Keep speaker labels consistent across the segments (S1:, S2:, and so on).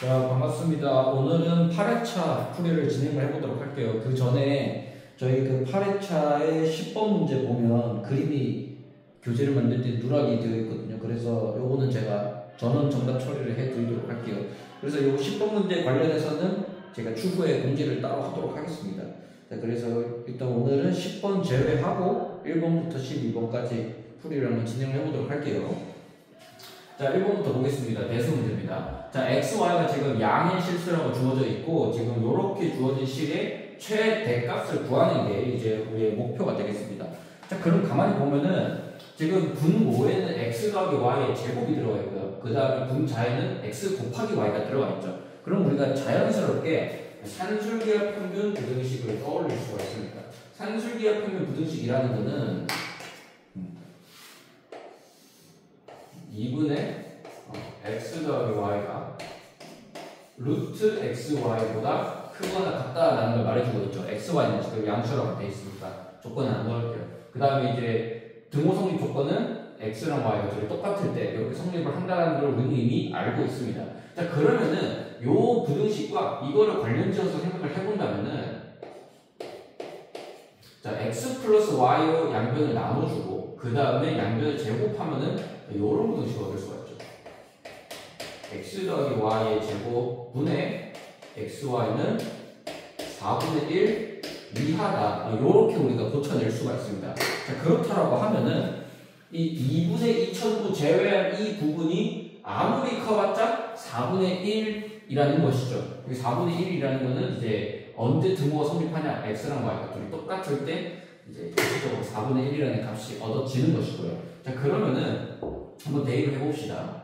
S1: 자, 반갑습니다. 오늘은 8회차 풀이를 진행을 해보도록 할게요. 그 전에 저희 그 8회차의 10번 문제 보면 그림이 교재를 만들 때 누락이 되어 있거든요. 그래서 요거는 제가 전원 정답 처리를 해드리도록 할게요. 그래서 요 10번 문제 관련해서는 제가 추후에 공지를 따로 하도록 하겠습니다. 자, 그래서 일단 오늘은 10번 제외하고 1번부터 12번까지 풀이를 한번 진행을 해보도록 할게요. 자, 1번부터 보겠습니다. 대수 문제입니다. 자, x, y가 지금 양의 실수라고 주어져 있고, 지금 이렇게 주어진 식의 최대값을 구하는 게 이제 우리의 목표가 되겠습니다. 자, 그럼 가만히 보면은 지금 분모에는 x 더하기 y의 제곱이 들어가 있고요. 그 다음에 분자에는 x 곱하기 y가 들어가 있죠. 그럼 우리가 자연스럽게 산술기하 평균 부등식을 떠올릴 수가 있습니다. 산술기하 평균 부등식이라는 거는 2분의 x 더하기 y가 루트 xy보다 크거나 같다라는 걸 말해주고 있죠. xy는 지금 양수라고 되어 있으니까 조건은 안 넣을게요. 그 다음에 이제 등호 성립 조건은 x랑 y가 둘이 똑같을 때 이렇게 성립을 한다는 걸 우리는 이미 알고 있습니다. 자, 그러면은 요 부등식과 이거를 관련지어서 생각을 해본다면은 자, x 플러스 y의 양변을 나눠주고 그 다음에 양변을 제곱하면은 이런 부등식을 얻을 수가 있죠. x 더하기 y의 제곱 분의 xy는 4분의 1 이하다. 이렇게 우리가 고쳐낼 수가 있습니다. 자, 그렇다라고 하면은 이 2분의 2000부 제외한 이 부분이 아무리 커봤자 4분의 1이라는 것이죠. 여기 4분의 1이라는 거는 이제 언제 등호가 성립하냐? x랑 y가 둘이 똑같을 때 이제 기본적으로 4분의 1이라는 값이 얻어지는 것이고요. 자, 그러면은 한번 대입을 해봅시다.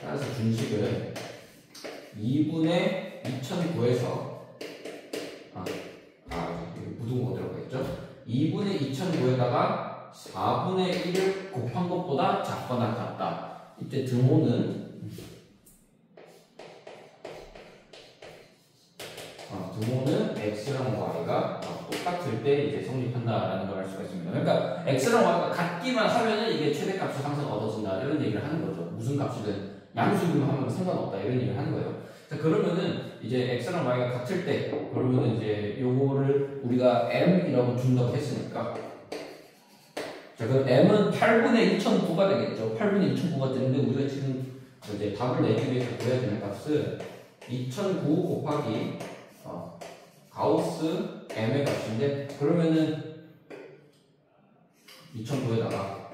S1: 따라서 준식은 2분의 2009에서 여기 무등호가 들어가 있죠. 2분의 2009에다가 4분의 1을 곱한 것보다 작거나 같다. 이때 등호는 x랑 y가 똑같을 때 이제 성립한다라는 걸 알 수가 있습니다. 그러니까 x랑 y가 같기만 하면은 이게 최대값이 항상 얻어진다 이런 얘기를 하는 거죠. 무슨 값이든 양수기만 하면 상관없다 이런 얘기를 하는 거예요. 자, 그러면은 이제 x랑 y가 같을 때 그러면은 이제 요거를 우리가 m이라고 준다고 했으니까 자, 그럼 m은 8분의 2009가 되겠죠. 8분의 2009가 되는데 우리가 지금 이제 답을 내기 위해서 구해야 되는 값은 2009 곱하기 가우스 m의 값인데 그러면은 2009에다가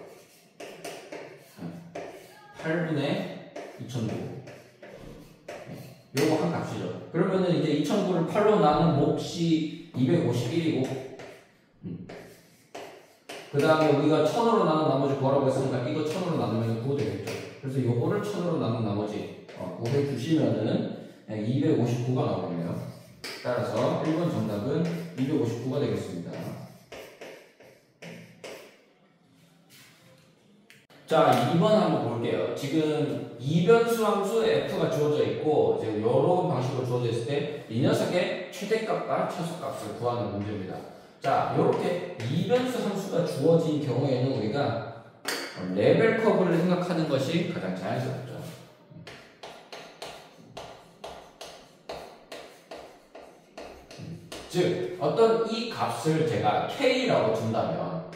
S1: 8분의 2009 요거 한 값이죠. 그러면은 이제 2009를 8로 나눈 몫이 251이고 그 다음에 우리가 1000으로 나눈 나머지 구하라고 했으니까 이거 1000으로 나누면 9 되겠죠. 그래서 요거를 1000으로 나눈 나머지 구해 주시면은 259가 나오겠네요. 따라서 1번 정답은 259가 되겠습니다. 자, 2번 한번 볼게요. 지금 이변수 함수 f가 주어져 있고 지금 이런 방식으로 주어져 있을 때 이 녀석의 최대값과 최소값을 구하는 문제입니다. 자, 이렇게 이변수 함수가 주어진 경우에는 우리가 레벨 커브를 생각하는 것이 가장 자연스럽죠. 즉, 어떤 이 값을 제가 k라고 둔다면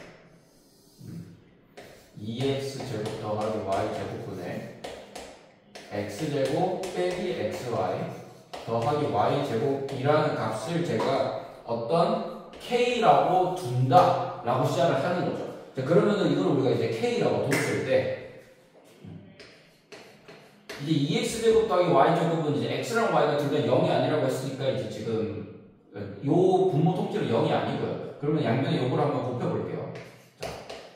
S1: 2x제곱 더하기 y제곱분의 x제곱 빼기 xy 더하기 y제곱이라는 값을 제가 어떤 k라고 둔다 라고 시작을 하는 거죠. 자, 그러면은 이걸 우리가 이제 k라고 뒀을 때 이제 2x제곱 더하기 y제곱은 이제 x랑 y가 둘 다 0이 아니라고 했으니까 이제 지금 요 분모 통째로 0이 아니고요. 그러면 양변에 요걸 한번 곱해볼게요. 자,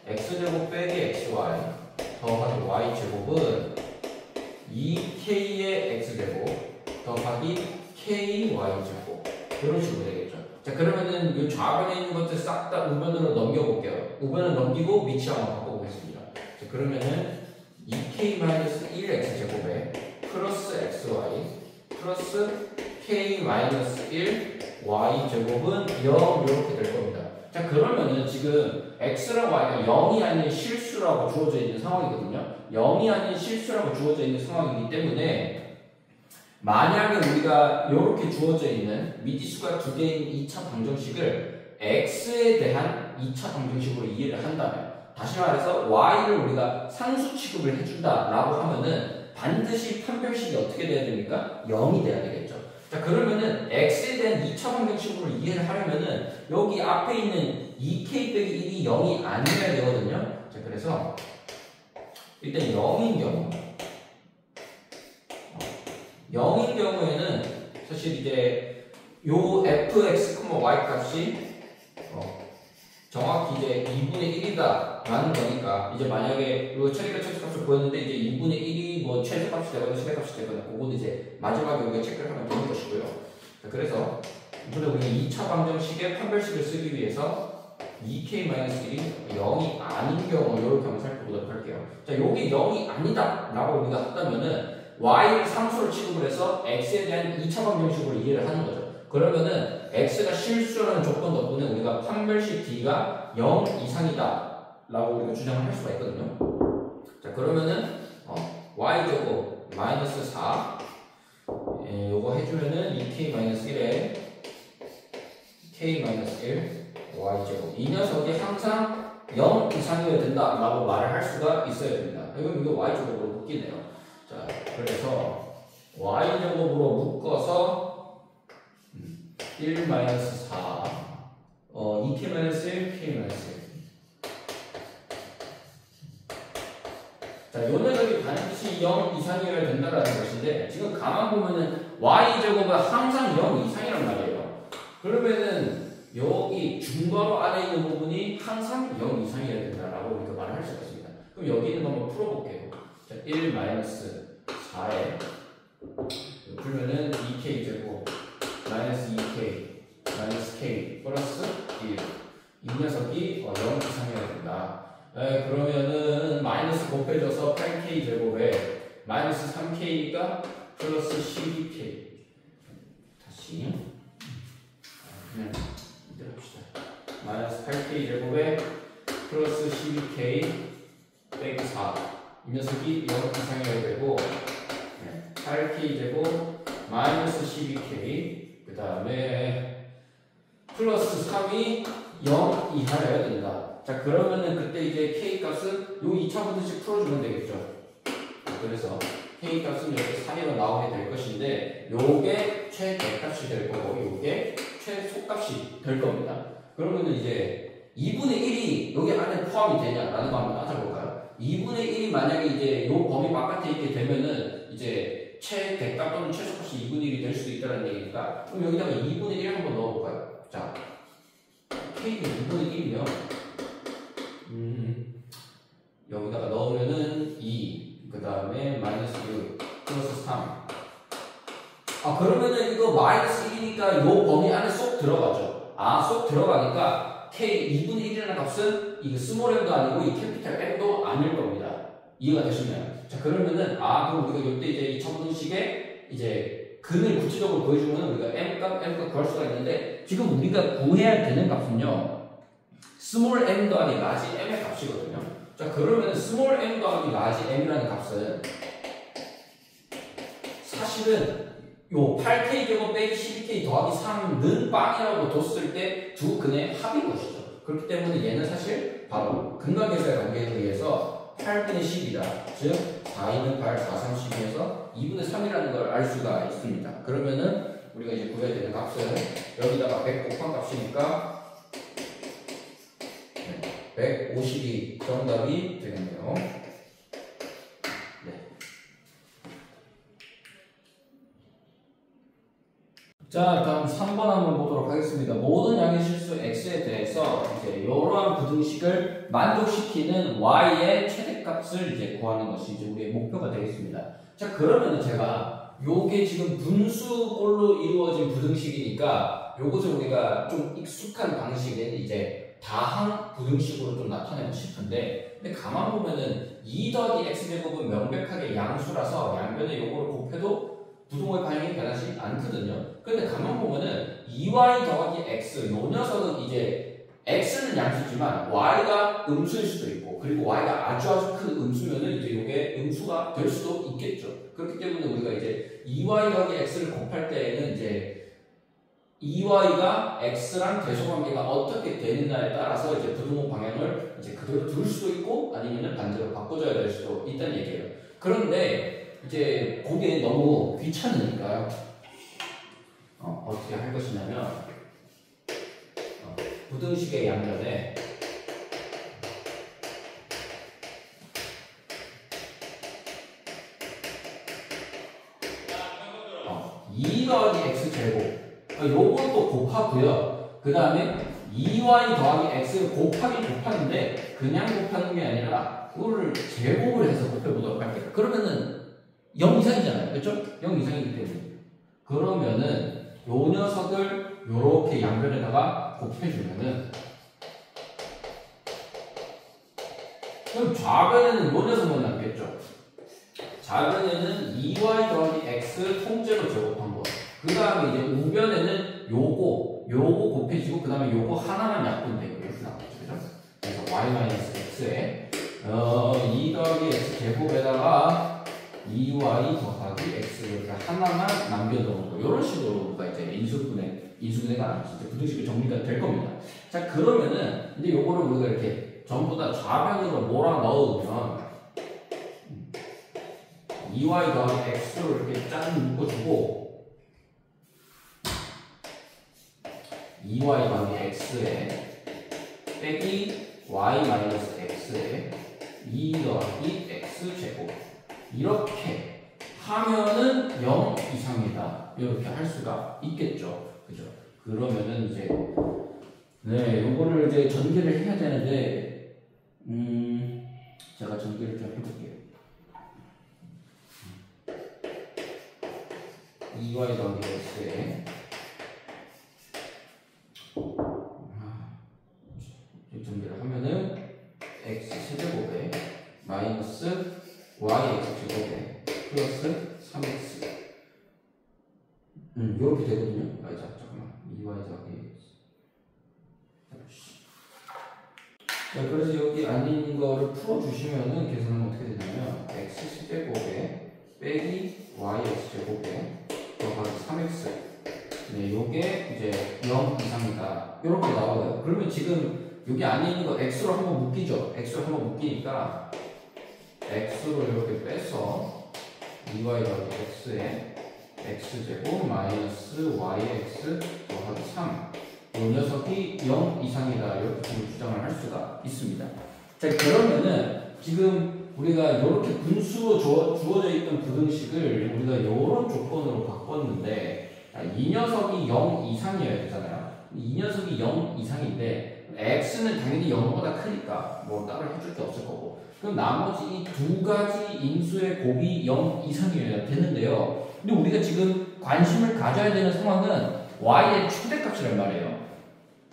S1: x제곱 빼기 xy 더하기 y제곱은 2k의 x제곱 더하기 ky제곱 이런 식으로 되겠죠. 자, 그러면은 이 좌변에 있는 것들 싹 다 우변으로 넘겨볼게요. 우변을 넘기고 위치 한번 바꿔보겠습니다. 자, 그러면은 2k-1x제곱에 플러스 xy 플러스 k-1 y제곱은 0 이렇게 될 겁니다. 자, 그러면은 지금 x랑 y가 0이 아닌 실수라고 주어져 있는 상황이거든요. 0이 아닌 실수라고 주어져 있는 상황이기 때문에 만약에 우리가 이렇게 주어져 있는 미지수가 두 개인 2차 방정식을 x에 대한 2차 방정식으로 이해를 한다면, 다시 말해서 y를 우리가 상수 취급을 해준다라고 하면은 반드시 판별식이 어떻게 돼야 됩니까? 0이 돼야 되겠죠. 자, 그러면은 x에 대한 2차 방정식으로 이해를 하려면은 여기 앞에 있는 2k 빼기 1이 0이 아니어야 되거든요. 자, 그래서 일단 0인 경우에는 사실 이제 요 fx, y 값이 정확히 이제 2분의 1이다 라는 거니까, 이제 만약에 요 최대값을 보였는데 이제 2분의 1이 뭐 최대값이 되거나 최대값이 되거나 그거는 이제 마지막에 우리가 체크를 하면 되는 것이고요. 자, 그래서 이번에 우리 2차 방정식의 판별식을 쓰기 위해서 2k-1이 0이 아닌 경우 이렇게 한번 살펴보도록 할게요. 자, 요게 0이 아니다 라고 우리가 한다면은 y를 상수로 취급을 해서 x에 대한 2차 방정식으로 이해를 하는 거죠. 그러면은 x가 실수라는 조건 덕분에 우리가 판별식 d가 0 이상이다 라고 우리가 주장을 할 수가 있거든요. 자, 그러면은 y제곱 마이너스 4 요거 해주면은 2k-1에 k-1 y제곱, 이 녀석이 항상 0 이상이어야 된다 라고 말을 할 수가 있어야 됩니다. 그럼 이거 y제곱으로 묶이네요. 자, 그래서 y제곱으로 묶어서 1-4 2k-1 k-1. 자, 요 녀석이 반드시 0 이상이어야 된다라는 것인데, 지금 가만 보면은 y제곱은 항상 0 이상이란 말이에요. 그러면은 여기 중괄호 안에 있는 부분이 항상 0 이상이어야 된다라고 우리가 말을 할 수가 있습니다. 그럼 여기 있는 거 한번 풀어볼게요. 자, 1-4에 풀면은 2k제곱 마이너스 2k 마이너스 k 플러스 1, 이 녀석이 0 이상이어야 된다. 그러면은 마이너스 곱해져서 8k 제곱에 마이너스 3k가 플러스 12k. 다시 그냥 이대로 합시다. 마이너스 8k 제곱에 플러스 12k 빼기 4, 이 녀석이 0 이상이어야 되고, 8k 제곱 마이너스 12k 그 다음에 플러스 3이 0 이하여야 된다. 자, 그러면은 그때 이제 k 값은 요 2차 방정식 풀어주면 되겠죠. 그래서 k 값은 이렇게 3이로 나오게 될 것인데, 요게 최대값이 될 거고 요게 최소값이 될 겁니다. 그러면은 이제 2분의 1이 여기 안에 포함이 되냐라는 거 한번 따져볼까요? 2분의 1이 만약에 이제 요 범위 바깥에 있게 되면은 이제 최대값 또는 최소값이 2분의 1이 될 수도 있다는 얘기니까, 그럼 여기다가 2분의 1을 한번 넣어볼까요? 자, k가 2분의 1이면 여기다가 넣으면은 2, 그 다음에 마이너스 6 플러스 3. 그러면은 이거 마이너스 1이니까 요 범위 안에 쏙 들어가죠. 쏙 들어가니까 k 2분의 1이라는 값은 이거 스몰 m도 아니고 이 캐피탈 M도 아닐 겁니다. 이해가 되시나요? 자, 그러면은 그럼 우리가 이때 이제 이 첨분식에 이제 근을 구체적으로 보여주면 우리가 m값 구할 수가 있는데, 지금 우리가 구해야 되는 값은요 스몰 m 더하기 라지 m의 값이거든요. 자, 그러면 스몰 m 더하기 라지 m이라는 값은 사실은 요 8k 제곱 빼기 12k 더하기 3는 빵이라고 뒀을 때 두 근의 합인 것이죠. 그렇기 때문에 얘는 사실 바로 근각계수의 관계에 의해서 8분의 10이다. 즉 4, 2는 8, 4, 3, 12에서 2분의 3이라는 걸 알 수가 있습니다. 그러면은 우리가 이제 구해야 되는 값은 여기다가 100 곱한 값이니까 150이 정답이 되겠네요. 자, 다음 3번 한번 보도록 하겠습니다. 모든 양의 실수 x에 대해서 이제 이러한 부등식을 만족시키는 y의 최대값을 이제 구하는 것이 이제 우리의 목표가 되겠습니다. 자, 그러면은 제가 요게 지금 분수꼴로 이루어진 부등식이니까 요것을 우리가 좀 익숙한 방식은 이제 다항 부등식으로 좀 나타내고 싶은데, 근데 가만 보면은 2 더하기 x제곱은 명백하게 양수라서 양변에 요거를 곱해도 부동호의 반응이 변하지 않거든요. 근데 가만 보면은 2y 더하기 x, 요 녀석은 이제 x는 양수지만 y가 음수일 수도 있고, 그리고 y가 아주 큰 음수면은 이제 이게 음수가 될 수도 있겠죠. 그렇기 때문에 우리가 이제 2y 더하기 x를 곱할 때에는 이제 2y가 x랑 대소관계가 어떻게 되느냐에 따라서 이제 부등호 방향을 이제 그대로 둘 수도 있고 아니면 반대로 바꿔줘야 될 수도 있다는 얘기예요. 그런데 이제 그게 너무 귀찮으니까 어떻게 할 것이냐면 부등식의 양면에 2 더하기 x제곱 요것도 곱하고요. 그 다음에 2y 더하기 x를 곱하는데 그냥 곱하는 게 아니라 그거를 제곱을 해서 곱해보도록 할게요. 그러면은 0 이상이잖아요. 그렇죠? 0 이상이기 때문에. 그러면은 요 녀석을 요렇게 양변에다가 곱해주면은 그럼 좌변에는 요 녀석만 남겠죠. 좌변에는 2y 더하기 x 통째로 제곱한 거. 그 다음에 이제 우변에는 요거 곱해지고 그 다음에 요거 하나만 약분되고 이렇게 나오죠. 그죠? 그래서 y-x에 2 더하기 x 제곱에다가 2y 더하기 x를 하나만 남겨놓은 거. 이런 식으로 우리가 이제 인수분해가 아니지 이제 부등식이 정리가 될 겁니다. 자, 그러면은 이제 요거를 우리가 이렇게 전부 다 좌변으로 몰아 넣으면 2y 더하기 x를 이렇게 짠 묶어주고 2y 더하기 x에 빼기 y 마이너스 x에 2 더하기 x제곱 이렇게 하면은 0 이상이다. 이렇게 할 수가 있겠죠. 그죠? 그러면은 이제 요거를 이제 전개를 해야 되는데 제가 전개를 좀 해볼게요. 2y 더하기 x에 전개를 하면은 x 세제곱에 마이너스 y x제곱에 플러스 3x 요렇게 되거든요. 잠깐만 2y 더하기 자, 그래서 여기 안에 있는 거를 풀어주시면은 계산은 어떻게 되냐면 x 세제곱에 빼기 y x제곱에 더하기 3x 요게 이제 0 이상이다. 이렇게 나와요. 그러면 지금 여기 안에 있는 거 x로 한번 묶이죠. x로 한번 묶이니까 x로 이렇게 빼서 2y 더하기 x에 x제곱 마이너스 yx 더하기 3. 이 녀석이 0 이상이다. 이렇게 지금 주장을 할 수가 있습니다. 자, 그러면은 지금 우리가 이렇게 분수로 주어져 있던 부등식을 우리가 이런 조건으로 바꿨는데 이 녀석이 0 이상이어야 되잖아요. 이 녀석이 0 이상인데 x는 당연히 0보다 크니까 뭐 따로 해줄 게 없을 거고 그럼 나머지 이 두 가지 인수의 곱이 0 이상이어야 되는데요. 근데 우리가 지금 관심을 가져야 되는 상황은 y의 최대값이란 말이에요.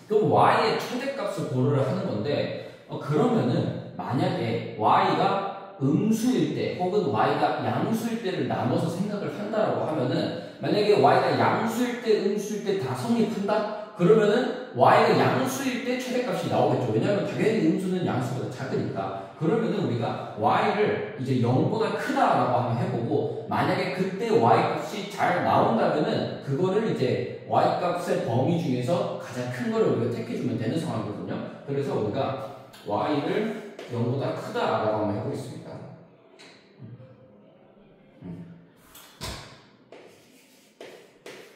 S1: 그럼 y의 최대값을 고려를 하는 건데 그러면은 만약에 y가 음수일 때 혹은 y가 양수일 때를 나눠서 생각을 한다라고 하면은 만약에 y가 양수일 때 음수일 때 다 성립한다? 그러면은 y가 양수일 때 최대값이 나오겠죠. 왜냐하면 당연히 음수는 양수보다 작으니까. 그러면은 우리가 y를 이제 0보다 크다라고 한번 해보고 만약에 그때 y 값이 잘 나온다면은 그거를 이제 y 값의 범위 중에서 가장 큰 거를 우리가 택해주면 되는 상황이거든요. 그래서 우리가 y를 0보다 크다라고 한번 해보겠습니다.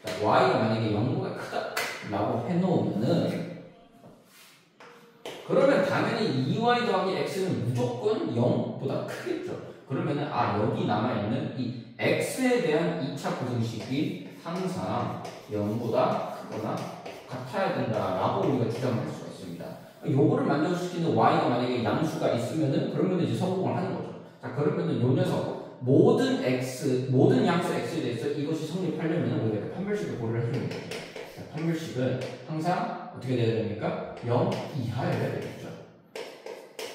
S1: 자, y가 만약에 0보다 크다라고 해놓으면은 그러면 당연히 2y 더하기 x는 무조건 0보다 크겠죠. 그러면은 여기 남아있는 이 x에 대한 2차 부등식이 항상 0보다 크거나 같아야 된다라고 우리가 주장할 수가 있습니다. 요거를 만족시키는 y가 만약에 양수가 있으면은 그러면 이제 성공을 하는 거죠. 자, 그러면은 요 녀석 모든 양수 x에 대해서 이것이 성립하려면 우리가 판별식을 고려를 해주는 거죠. 자, 판별식은 항상 어떻게 돼야 됩니까? 0 이하여야 되겠죠.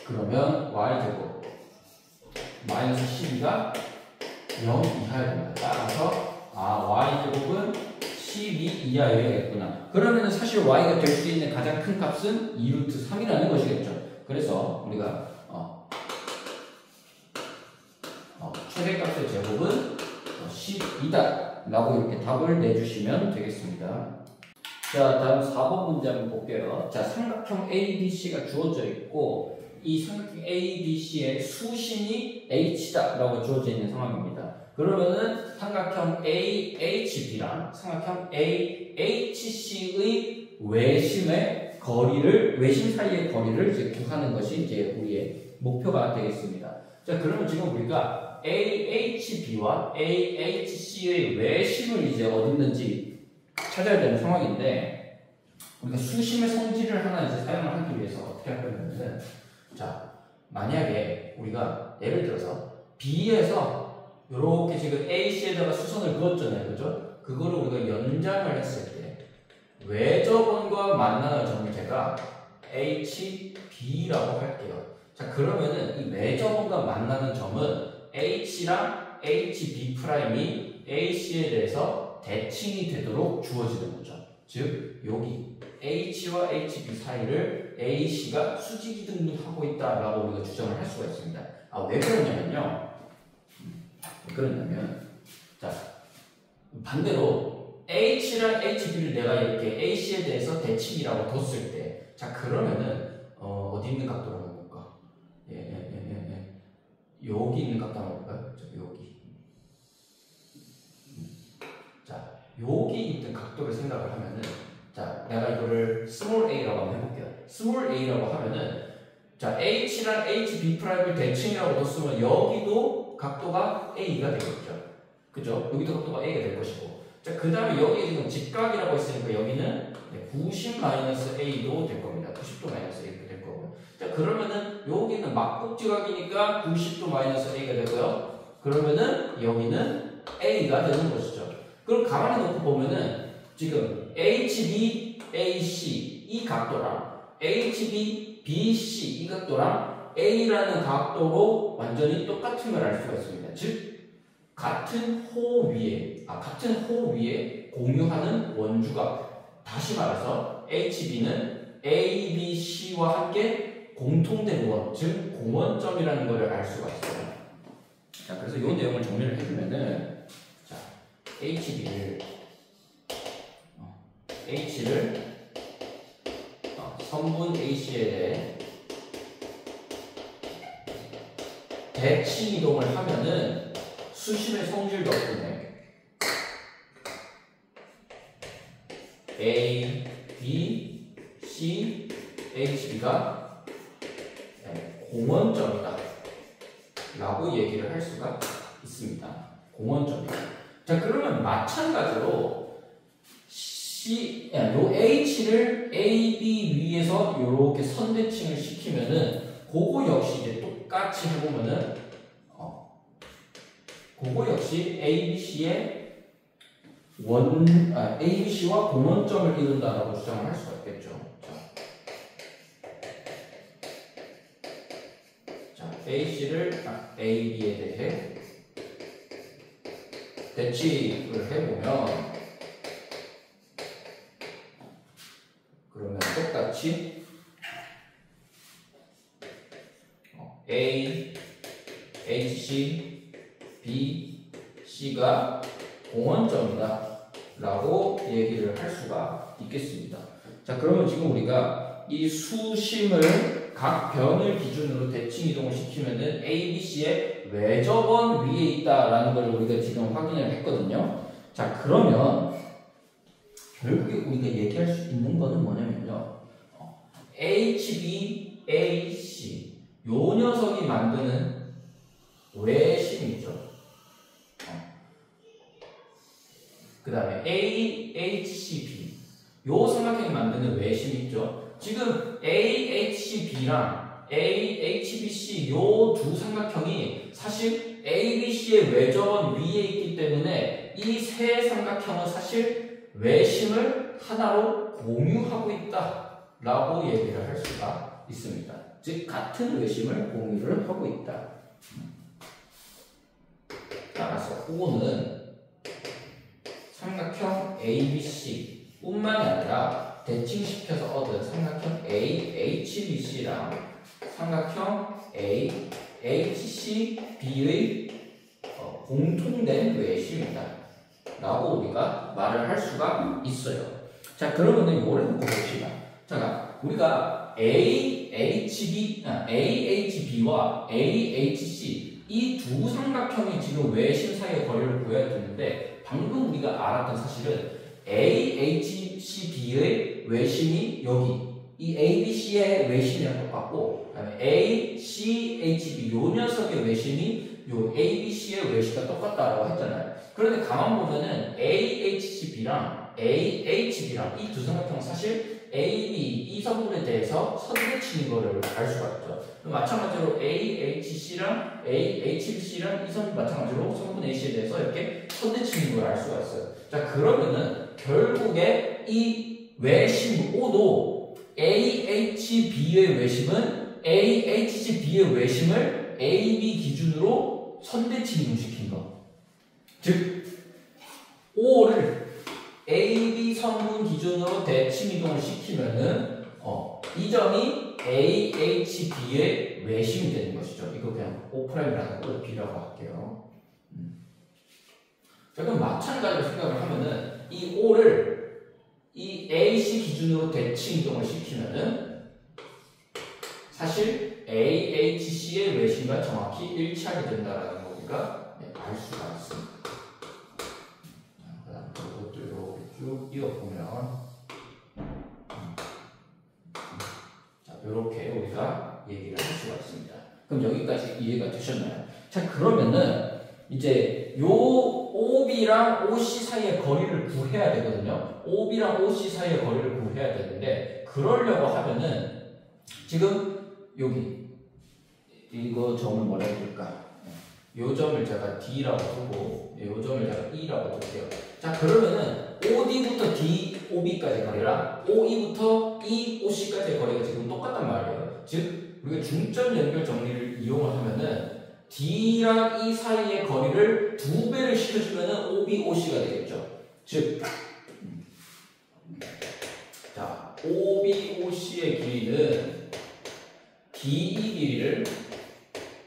S1: 그러면 y제곱 마이너스 12가 0 이하여야 됩니다. 따라서 y제곱은 12 이하여야겠구나. 그러면 사실 y가 될 수 있는 가장 큰 값은 2루트 3이라는 것이겠죠. 그래서 우리가 최대값의 제곱은 12다 라고 이렇게 답을 내주시면 되겠습니다. 자, 다음 4번 문제 한번 볼게요. 자, 삼각형 ABC가 주어져 있고 이 삼각형 ABC의 수심이 H다 라고 주어져 있는 상황입니다. 그러면은 삼각형 AHB랑 삼각형 AHC의 외심 사이의 거리를 이제 구하는 것이 이제 우리의 목표가 되겠습니다. 자, 그러면 지금 우리가 AHB와 AHC의 외심을 이제 어딨는지 찾아야 되는 상황인데, 우리가 수심의 성질을 하나 이제 사용을 하기 위해서 어떻게 할 거냐면은, 자, 만약에 우리가 예를 들어서 B에서 이렇게 지금 AC에다가 수선을 그었잖아요, 그죠? 그거를 우리가 연장을 했을 때 외접원과 만나는 점을 제가 HB라고 할게요. 자, 그러면은 이 외접원과 만나는 점은 H랑 HB'이 AC에 대해서 대칭이 되도록 주어지는 거죠. 즉, 여기 H와 HB 사이를 AC가 수직이 등등하고 있다라고 우리가 주장을 할 수가 있습니다. 왜 그러냐면요. 자, 반대로 H랑 HB를 내가 이렇게 AC에 대해서 대칭이라고 뒀을 때, 자, 그러면은 어디 있는 각도로 한번 볼까? 여기 있는 각도 한번 볼까요? 여기. 자, 여기 있는 각도를 생각을 하면은, 자, 내가 이거를 스몰 a라고 한번 해볼게요. 스몰 a라고 하면은, 자, H랑 HB'을 대칭이라고 뒀으면 여기도 각도가 a가 되겠죠. 그죠? 여기도 각도가 a가 될 것이고. 자, 그 다음에 여기 지금 직각이라고 했으니까 여기는 90-a도 될 겁니다. 90°-a가 될 거고요. 자, 그러면은 여기는 막국지각이니까 90°-a가 되고요. 그러면은 여기는 a가 되는 것이죠. 그럼 가만히 놓고 보면은 지금 HB, AC 이 각도랑 HB, BC 이 각도랑 A라는 각도로 완전히 똑같은 걸 알 수가 있습니다. 즉, 같은 호 위에 공유하는 원주각. 다시 말해서 HB는 ABC와 함께 공통된 원, 즉 공원점이라는 것을 알 수가 있어요. 자, 그래서 이 내용을 정리를 해주면은, 자, H를 선분 AC에 대해 대칭 이동을 하면은 수심의 성질 덕분에 A, B, C, HB가 공원점이다 라고 얘기를 할 수가 있습니다. 공원점이다. 자, 그러면 마찬가지로 요 H를 A, B 위에서 이렇게 선대칭을 시키면은 그거 역시 이제 똑같이 해보면은 그거 역시 ABC와 공원점을 이룬다라고 주장을 할 수가 있겠죠. 자, AC를 AB에 대해 대칭을 해보면 그러면 똑같이 A, HC, B, C가 공원점이다 라고 얘기를 할 수가 있겠습니다. 자, 그러면 지금 우리가 이 수심을 각 변을 기준으로 대칭 이동을 시키면은 A, B, C의 외접원 위에 있다라는 걸 우리가 지금 확인을 했거든요. 자, 그러면 결국에 우리가 얘기할 수 있는 거는 뭐냐면요. HB, AC 요 녀석이 만드는 외심이죠. 그 다음에 AHCB 요 삼각형이 만드는 외심이 있죠. 지금 AHB랑 AHBC 요 두 삼각형이 사실 ABC의 외접원 위에 있기 때문에 이 세 삼각형은 사실 외심을 하나로 공유하고 있다 라고 얘기를 할 수가 있습니다. 즉 같은 외심을 공유를 하고 있다. 따라서 그거는 삼각형 ABC 뿐만이 아니라 대칭시켜서 얻은 삼각형 AHBC랑 삼각형 AHCB의 공통된 외심이다 라고 우리가 말을 할 수가 있어요. 자, 그러면은 요래 놓고 봅시다. 자, 우리가 AHB와 AHC 이 두 삼각형이 지금 외심 사이의 거리를 구해야 되는데, 방금 우리가 알았던 사실은 AHCB의 외심이 여기 이 ABC의 외심이랑 똑같고, 그다음에 ACHB 요 녀석의 외심이 요 ABC의 외심과 똑같다라고 했잖아요. 그런데 가만 보면은 AHCB랑 AHB랑 이 두 삼각형은 사실 AB 이 성분에 대해서 선대치는 거를 알 수가 있죠. 마찬가지로 AHC랑 AHBC랑 이 성분 마찬가지로 성분 AC에 대해서 이렇게 선대치는 걸 알 수가 있어요. 자, 그러면은 결국에 이 외심 O도 AHB의 외심은 AHCB의 외심을 AB 기준으로 선대치 이동시킨 거. 즉 O를 AB 성분 기준으로 대칭 이동을 시키면은 이 점이 AHB의 외심이 되는 것이죠. 이거 그냥 O'라는 거 B라고 할게요. 자, 그럼 마찬가지로 생각을 하면은 이 O를 이 AC 기준으로 대칭 이동을 시키면은 사실 AHC의 외심과 정확히 일치하게 된다라는 거 우리가 알 수가 있습니다. 쭉 이어보면 자, 이렇게 우리가 얘기를 할 수가 있습니다. 그럼 여기까지 이해가 되셨나요? 자, 그러면은 이제 요 OB랑 OC 사이의 거리를 구해야 되거든요. OB랑 OC 사이의 거리를 구해야 되는데, 그러려고 하면은 지금 여기 이거 점을 뭐라 해야 될까? 요 점을 제가 D라고 두고 요 점을 제가 E라고 둘게요. 자, 그러면은 OD부터 DOB까지 거리랑 OE부터 EOC까지의 거리가 지금 똑같단 말이에요. 즉 우리가 중점 연결 정리를 이용을 하면은 D랑 E 사이의 거리를 2배를 시켜주면은 OB, OC가 되겠죠. 즉 자, OB, OC의 길이는 DE 길이를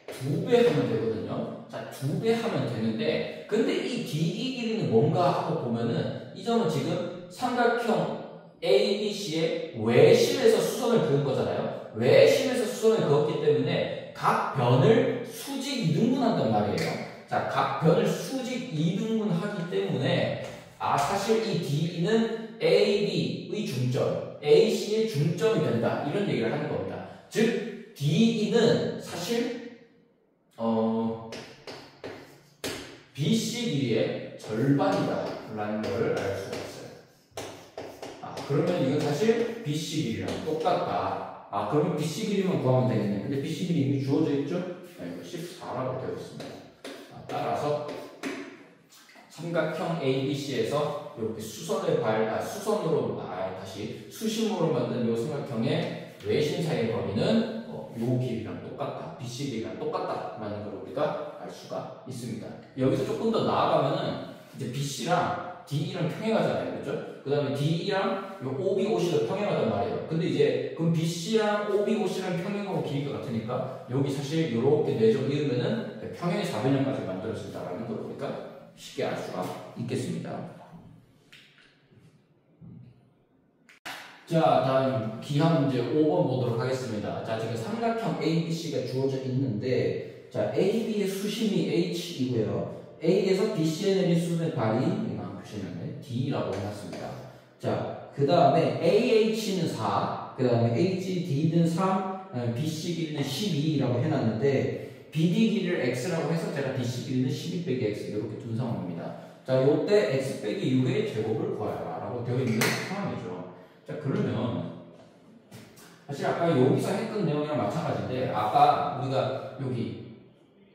S1: 2배 하면 되거든요. 자, 2배 하면 되는데, 근데 이 DE 길이는 뭔가 하고 보면은 이 점은 지금 삼각형 ABC의 외심에서 수선을 그은 거잖아요. 외심에서 수선을 그었기 때문에 각 변을 수직 이등분한단 말이에요. 자, 각 변을 수직 이등분하기 때문에 사실 이 DE는 AB의 중점, AC의 중점이 된다, 이런 얘기를 하는 겁니다. 즉 DE는 사실 BC 길이의 절반이다 라는 걸 알 수가 있어요. 그러면 이건 사실 BC 길이랑 똑같다. 그러면 BC 길이만 구하면 되겠네. 근데 BC 길이 이미 주어져 있죠? 이거 14라고 되어 있습니다. 따라서 삼각형 ABC에서 이렇게 수선으로 다시 수심으로 만든 이 삼각형의 외심 사이의 거리는 요 길이랑 똑같다, BC 길이랑 똑같다라는 걸 우리가 알 수가 있습니다. 여기서 조금 더 나아가면은 이제 BC랑 DE랑 평행하잖아요, 그렇죠? 그 다음에 DE랑 요 OB, OC도 평행하단 말이에요. 근데 이제 그럼 BC랑 OB, OC랑 평행하고 길이가 같으니까 여기 사실 이렇게 내적 이으면은 평행의 4변형까지 만들어진다라는 걸 우리가 쉽게 알 수가 있겠습니다. 자, 다음 기하 문제 5번 보도록 하겠습니다. 자, 지금 삼각형 ABC가 주어져 있는데, 자, AB의 수심이 H이고요. A에서 BC에 내린 수의 발이 이만 보시면 D라고 해놨습니다. 자, 그 다음에 AH는 4, 그 다음에 HD는 3, BC 길이는 12라고 해놨는데, BD 길이를 X라고 해서 제가 BC 길이는 12 빼기 X 이렇게 둔 상황입니다. 자, 요때 X 빼기 6의 제곱을 구하라 라고 되어 있는 상황이죠. 자, 그러면 사실 아까 여기서 했던 내용이랑 마찬가지인데, 아까 우리가 여기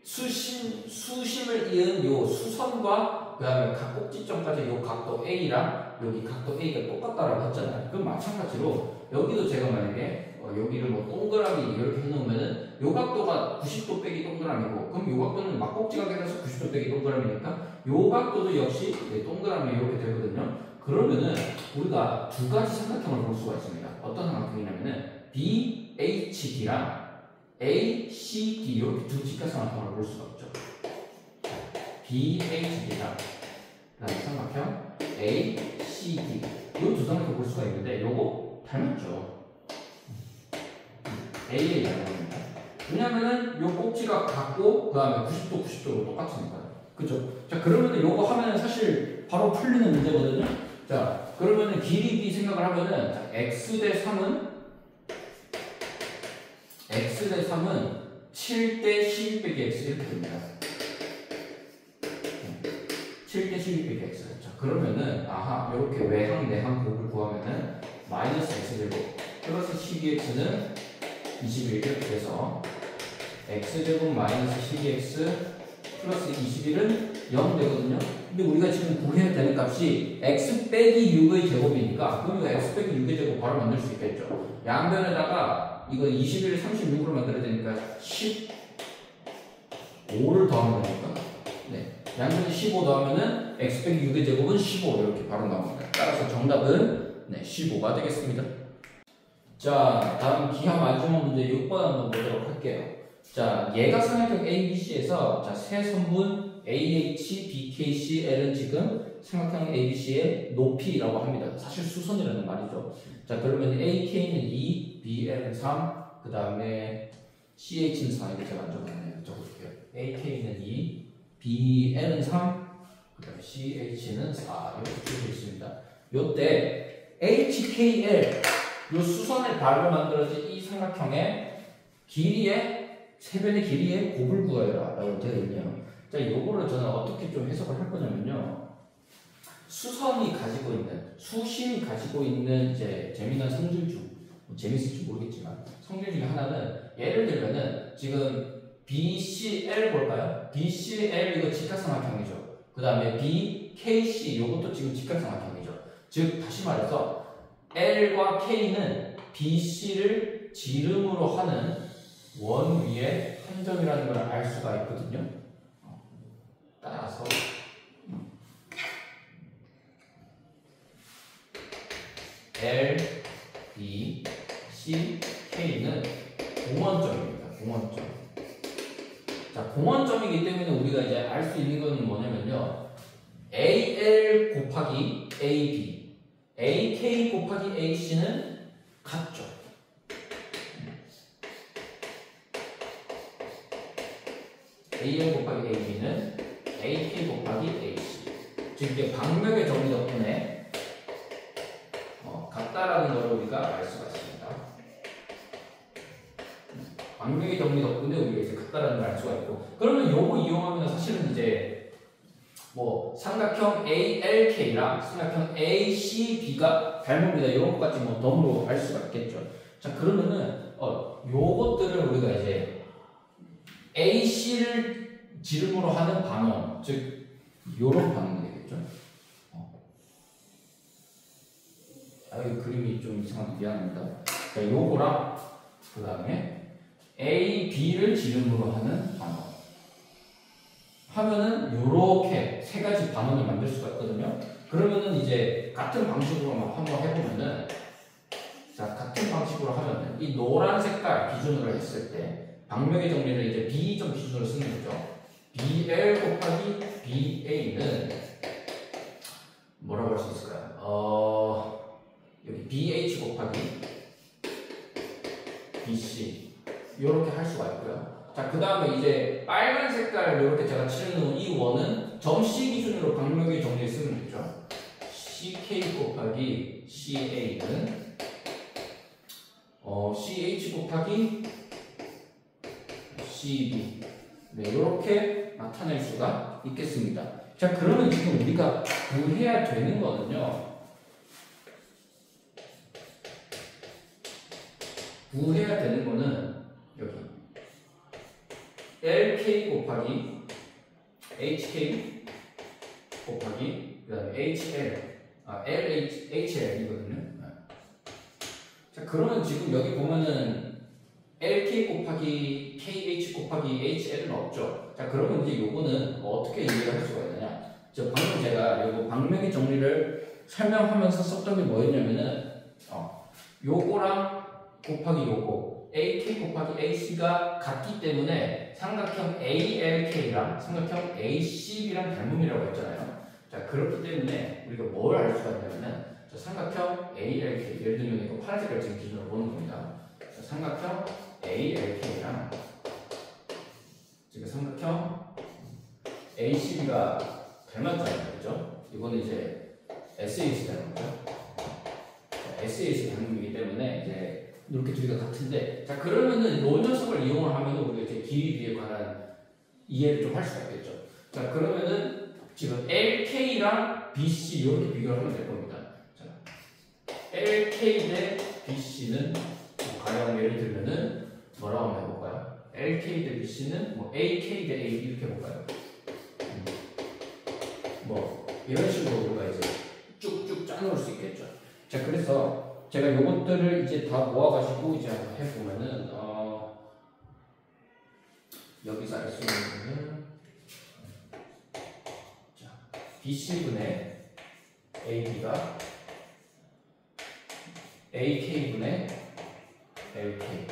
S1: 수심을 이은 요 수선과 그 다음에 각 꼭지점까지 요 각도 A랑 여기 각도 A가 똑같다라고 했잖아요. 그럼 마찬가지로 여기도 제가 만약에 여기를 뭐 동그라미 이렇게 해놓으면은 요 각도가 90도 빼기 동그라미고, 그럼 요 각도는 막꼭지가 되면서 90도 빼기 동그라미니까 요 각도도 역시 동그라미 이렇게 되거든요.
S2: 그러면은 우리가 두 가지 삼각형을 볼 수가 있습니다. 어떤 삼각형이냐면은 BHD랑 ACD 이렇게 두 직각삼각형을 볼 수가 있죠. BHD랑 그다음에 삼각형 ACD 이 두 삼각형 볼 수가 있는데 요거 닮았죠. AA 닮았습니다. 왜냐면은 요 꼭지가 같고 그 다음에 90도 90도로 똑같으니까요. 그죠? 자 그러면은 요거 하면은 사실 바로 풀리는 문제거든요. 자 그러면은 길이 B 생각을 하면은 자, x 대 3은 7 대 12 빼기 x 이렇게 됩니다. 7 대 12 빼기 x. 자 그러면은 아하 이렇게 외항 내항 곱을 구하면은 마이너스 x제곱 플러스 12x는 21 이렇게 돼서 x제곱 마이너스 12x 플러스 21은 0 되거든요. 근데 우리가 지금 구해야 되는 값이 x 빼기 6의 제곱이니까 그럼 이거 x 빼기 6의 제곱 바로 만들 수 있겠죠. 양변에다가 이거 21을 36으로 만들어야 되니까 15를 더하면 되니까 네. 양변에 15 더하면은 x 빼기 6의 제곱은 15 이렇게 바로 나옵니다. 따라서 정답은 네, 15가 되겠습니다. 자, 다음 기하 마지막 문제 6번 한번 보도록 할게요. 자, 얘가 삼각형 ABC에서 자, 세 선분 AH, BKC, L은 지금 삼각형 ABC의 높이라고 합니다. 사실 수선이라는 말이죠. 자, 그러면 AK는 2, BL은 3, 그 다음에 CH는 4. 이거 제가 안 적었네요. 적어줄게요. AK는 2, BL은 3, 그 다음에 CH는 4. 이렇게 적혀 있습니다. 요때 HKL 요 수선의 발로 만들어진 이 삼각형의 길이의 세변의 길이의 곱을 구하여라 라고 되어 있네요. 자, 요거를 저는 어떻게 좀 해석을 할 거냐면요. 수선이 가지고 있는 수심이 가지고 있는 이제 재미난 성질 중 재밌을지 모르겠지만 성질 중에 하나는 예를 들면은 지금 BCL 볼까요? BCL 이거 직각삼각형이죠. 그 다음에 BKC 요것도 지금 직각삼각형이죠. 즉 다시 말해서 L과 K는 BC를 지름으로 하는 원 위에 한 점이라는 걸 알 수가 있거든요. 따라서 L, B, C, K는 공원점입니다. 공원점. 자, 공원점이기 때문에 우리가 이제 알 수 있는 건 뭐냐면요. AL 곱하기 AB, AK 곱하기 AC는 같죠. AL 곱하기 AB는 AK 곱하기 AC. 즉 이게 방맥의 정리 덕분에 같다라는 것을 우리가 알 수가 있습니다. 방맥의 정리 덕분에 우리가 이제 같다라는 걸 알 수가 있고, 그러면 요거 이용하면 사실은 이제 뭐 삼각형 ALK랑 삼각형 ACB가 닮습니다. 이런 것까지 뭐 덤으로 알 수가 있겠죠. 자, 그러면은 요것들을 우리가 이제 AC를 지름으로 하는 반원, 즉 요런 반원이 되겠죠. 이 그림이 좀 이상한데 미안합니다. 자, 요거랑 그 다음에 A, B를 지름으로 하는 반원 하면은 요렇게 세 가지 반원을 만들 수가 있거든요. 그러면은 이제 같은 방식으로 한번 해보면은, 자, 같은 방식으로 하면은 이 노란 색깔 기준으로 했을 때 방명의 정리를 이제 B점 기준으로 쓰는 거죠. BL 곱하기 BA는 뭐라고 할 수 있을까요? 여기 BH 곱하기 BC 이렇게 할 수가 있고요. 자, 그 다음에 이제 빨간 색깔 이렇게 제가 칠해놓은 이 원은 점 C 기준으로 방명의 정리를 쓰면 되죠. CK 곱하기 CA는 CH 곱하기 CB 네, 이렇게 나타낼 수가 있겠습니다. 자, 그러면 지금 우리가 구해야 되는 거는요. 구해야 되는 거는 여기 LK 곱하기 HK 곱하기 그 다음에 HL HL이거든요. 자, 그러면 지금 여기 보면은 LK 곱하기 KH 곱하기 HL은 없죠. 자, 그러면 이제 요거는 어떻게 이해할 수가 있느냐. 방금 제가 요거 방명의 정리를 설명하면서 썼던 게 뭐였냐면은 요거랑 곱하기 요거 AK 곱하기 AC가 같기 때문에 삼각형 ALK랑 삼각형 ACB랑 닮음이라고 했잖아요. 자, 그렇기 때문에 우리가 뭘 알 수가 있냐면은 자, 삼각형 ALK, 예를 들면 이거 파란색을 지금 기준으로 보는 겁니다. 자, 삼각형 ALK랑 지금 삼각형 ACB가 닮았잖아요, 그죠? 이거는 이제 SAS 닮은 거죠. SAS 닮음이기 때문에 이제 이렇게 두 개가 같은데, 자, 그러면은 요 녀석을 이용을 하면 우리가 이제 길이에 관한 이해를 좀 할 수가 있겠죠. 자, 그러면은 지금 LK랑 BC 이렇게 비교를 하면 될 겁니다. 자, LK 대 BC는 뭐 가령 예를 들면은 뭐라고 한번 해볼까요? LK 대 BC는 뭐 AK 대 AB 이렇게 해볼까요? 뭐 이런 식으로 우리가 이제 쭉쭉 짜놓을 수 있겠죠. 자, 그래서 제가 요것들을 이제 다 모아가지고 이제 한번 해보면은 여기서 알 수 있는 거는 자, BC분의 AB가 AK분의 LK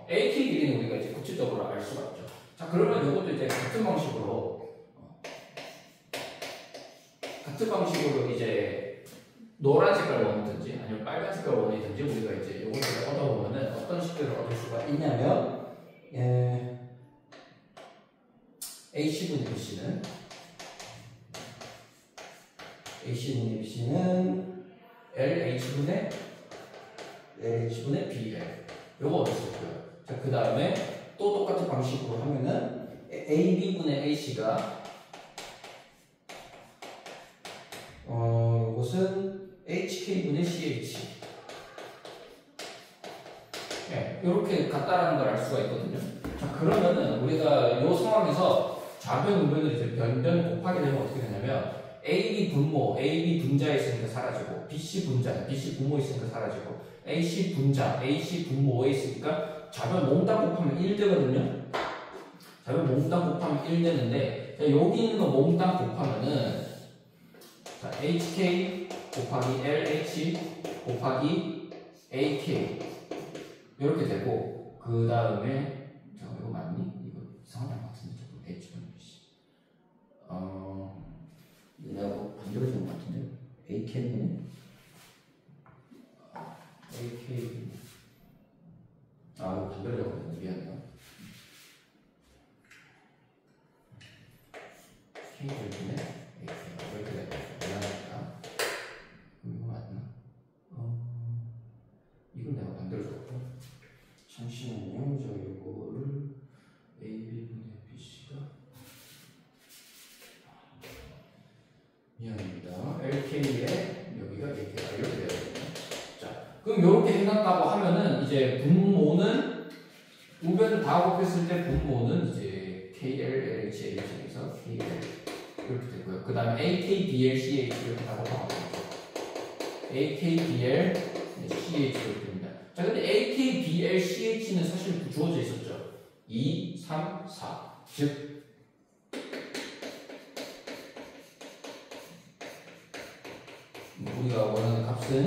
S2: AK 길이는 우리가 이제 구체적으로 알 수가 없죠. 자, 그러면 이것도 이제 같은 방식으로 이제 노란 색깔 원이든지 아니면 빨간 색깔 원이든지 우리가 이제 이것들을 얻어보면은 어떤 식들을 얻을 수가 있냐면 AC분의 BC는 LH분의 BL 요거 얻을 수 있고요. 자, 그 다음에 또 똑같은 방식으로 하면은 AB분의 AC가 이것은 HK분의 CH 네, 이렇게 같다라는 걸 알 수가 있거든요. 자, 그러면은 우리가 이 상황에서 좌변 우변을 이제 변변 곱하게 되면 어떻게 되냐면 AB 분모, AB 분자에 있으니까 사라지고 BC 분자, BC 분모에 있으니까 사라지고 AC 분자, AC 분모에 있으니까 좌변 몽땅 곱하면 1 되거든요. 좌변 몽땅 곱하면 1 되는데 자, 여기 있는 거 몽땅 곱하면은 자, HK 곱하기 LH 곱하기 AK 이렇게 되고 그 다음에 잠깐 이거 맞니? 이거 이상한 것 같은데 조금 H분의 BC 내가 뭐 반대로 준것 같은데 AK분의 AK 이거 반대로 적었네. 미안해요. K분의 AK 이렇게 되고 미안합니다. 그럼 이거 맞나? 이걸 내가 반대로 적었고 잠시만요. 저 이거를 AB분의 BC가 미안합니다. LK에 여기가 AK가 이렇게 되어 있네요. 자, 그럼 이렇게 해놨다고 하면은 이제 분모는 우변을 다 곱했을 때 분모는 이제 KL, LH, H에서 KL 이렇게 되고요. 그 다음에 AK, BL, CH 이렇게 다 곱하면 AK, BL, CH 이렇게 됩니다. 자, 근데 AK, BL, CH는 사실 주어져 있었죠. 2, 3, 4. 즉, 우리가 원하는 값은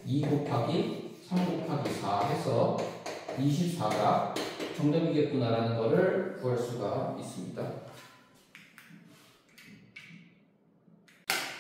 S2: 2 곱하기 3 곱하기 4 해서 24가 정답이겠구나라는 것을 구할 수가 있습니다.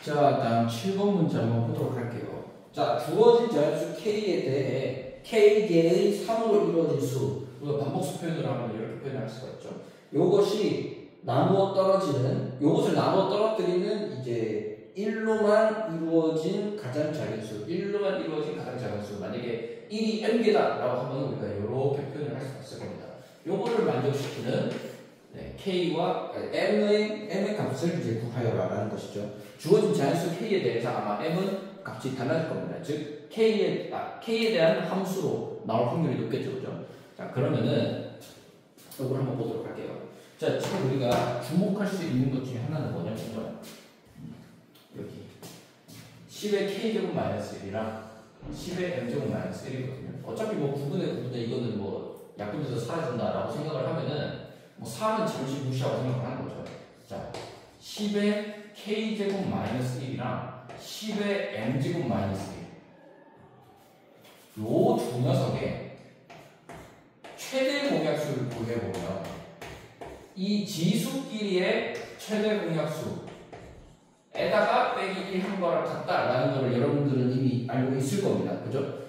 S2: 자, 다음 7번 문제 한번 보도록 할게요. 자, 주어진 자연수 K에 대해 K개의 3으로 이루어진 수, 우리가 반복수 표현을 하면 이렇게 표현할 수가 있죠. 요것이 나누어 떨어지는, 요것을 나누어 떨어뜨리는 이제 1로만 이루어진 가장 작은 수, 1로만 이루어진 가장 작은 수. 만약에 1이 n개다 라고 하면 우리가 이렇게 표현을 할 수가 있을 겁니다. 요거를 만족시키는 K와 M의 값을 이제 구하여라라는 것이죠. 주어진 자연수 K에 대해서 아마 M은 값이 달라질 겁니다. 즉 K에 대한 함수로 나올 확률이 높겠죠, 그죠? 자, 그러면은 이걸 한번 보도록 할게요. 자, 지금 우리가 주목할 수 있는 것 중에 하나는 뭐냐면요, 여기 10의 K제곱 마이너스 1이랑 10의 M제곱 마이너스 1이거든요. 어차피 뭐 9분의 9분의 이거는 뭐 약분돼서 사라진다라고 생각을 하면은 뭐 4는 잠시 무시하고 생각을 하는 거죠. 자, 10의 K제곱 마이너스 1이랑 10의 m제곱 마이너스 1. 요 두 녀석의 최대 공약수를 구해보면 이 지수끼리의 최대 공약수에다가 빼기 1 한 거랑 같다라는 거를 여러분들은 이미 알고 있을 겁니다. 그죠?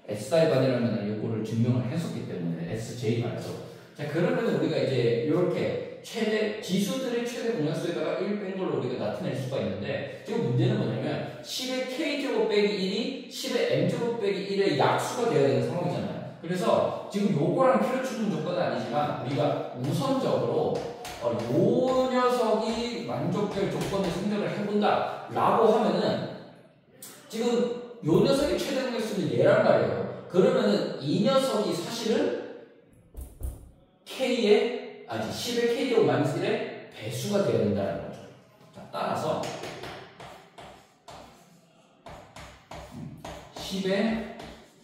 S2: SI반이라면 이거를 증명을 했었기 때문에 SJ반에서. 자, 그러면 우리가 이제 이렇게 지수들의 최대 공약수에다가 1 뺀 걸로 우리가 나타낼 수가 있는데, 지금 문제는 뭐냐면 10의 k제곱 빼기 1이 10의 m제곱 빼기 1의 약수가 되어야 되는 상황이잖아요. 그래서 지금 요거랑 필요 충분 조건은 아니지만 우리가 우선적으로 요 녀석이 만족될 조건을 생각을 해본다 라고 하면은, 지금 요 녀석의 최대 공약수는 얘란 말이에요. 그러면은 이 녀석이 사실은 10의 k제곱 마이너스 1의 배수가 되어야 된다는 거죠. 자, 따라서 10의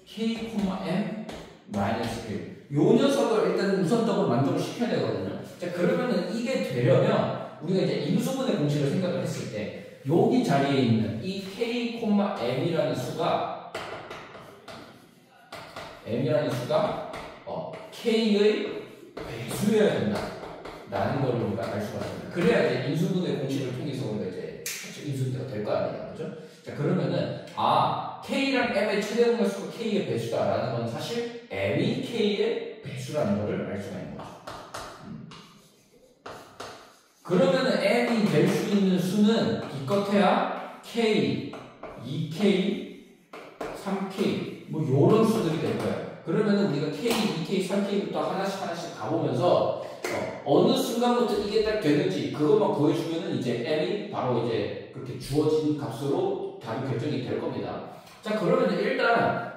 S2: k, m 마이너스 1. 요 녀석을 일단 우선적으로 만족을 시켜야 되거든요. 자, 그러면은 이게 되려면 우리가 이제 인수분해 공식을 생각을 했을 때 여기 자리에 있는 이 k, m이라는 수가 k의 배수여야 된다 라는 걸 우리가 알 수가 있습니다. 그래야 이제 인수분해 공식을 통해서 우리가 이제 인수분해가 될 거 아니에요. 그죠? 자, 그러면은 K랑 M의 최대 공약수가 K의 배수다라는 건 사실 M이 K의 배수라는 것을 알 수가 있는 거죠. 그러면은 M이 될 수 있는 수는 기껏해야 K, 2K, 3K 뭐 요런 수들이 될 거예요. 그러면은 우리가 K, 2K, 3K부터 하나씩 가보면서 어느 순간부터 이게 딱 되는지 그것만 구해주면은 이제 M이 바로 이제 그렇게 주어진 값으로 답이 결정이 될 겁니다. 자, 그러면 일단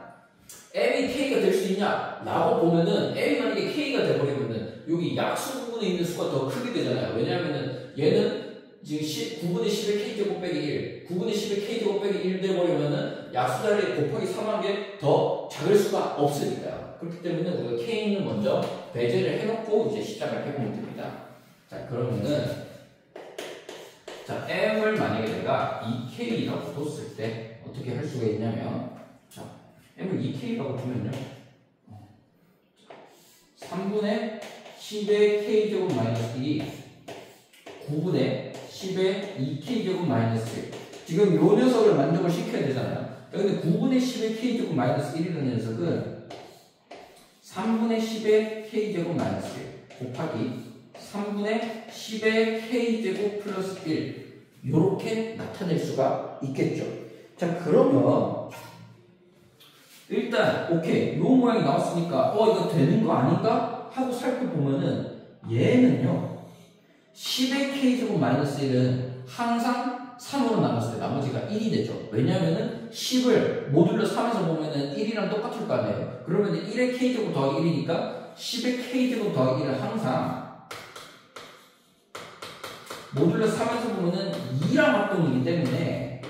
S2: M이 K가 될 수 있냐? 라고 보면은 M이 만약에 K가 돼버리면은 여기 약수 부분에 있는 수가 더 크게 되잖아요. 왜냐하면은 얘는 지금 9분의 10의 K제곱 빼기 1, 9분의 10의 K제곱 빼기 1 돼버리면은 약수 자리에 곱하기 3한 게 더 작을 수가 없으니까요. 그렇기 때문에 우리가 K는 먼저 배제를 해놓고 이제 시작을 해보면 됩니다. 자, 그러면은 자, M을 만약에 내가 2K라고 뒀을 때 어떻게 할 수가 있냐면, 자, M을 2K라고 두면요 3분의 10의 K제곱 마이너스 1이 9분의 10의 2K제곱 마이너스 1. 지금 요 녀석을 만족을 시켜야 되잖아요. 근데 9분의 10의 K제곱 마이너스 1이라는 녀석은 3분의 10의 K제곱 마이너스 1 곱하기 3분의 10의 K제곱 플러스 1 요렇게 나타낼 수가 있겠죠. 자, 그러면 일단 오케이 요 모양이 나왔으니까 이거 되는 거 아닌가? 하고 살펴보면은 얘는요 10의 K제곱 마이너스 1은 항상 3으로 나눴을 때 나머지가 1이 되죠. 왜냐면은 10을 모듈러 3에서 보면은 1이랑 똑같을 거 아니에요. 그러면 1의 K제곱 더하기 1이니까 10의 K제곱 더하기 1은 항상 모듈러 3에서 보면은 2랑 합동이기 때문에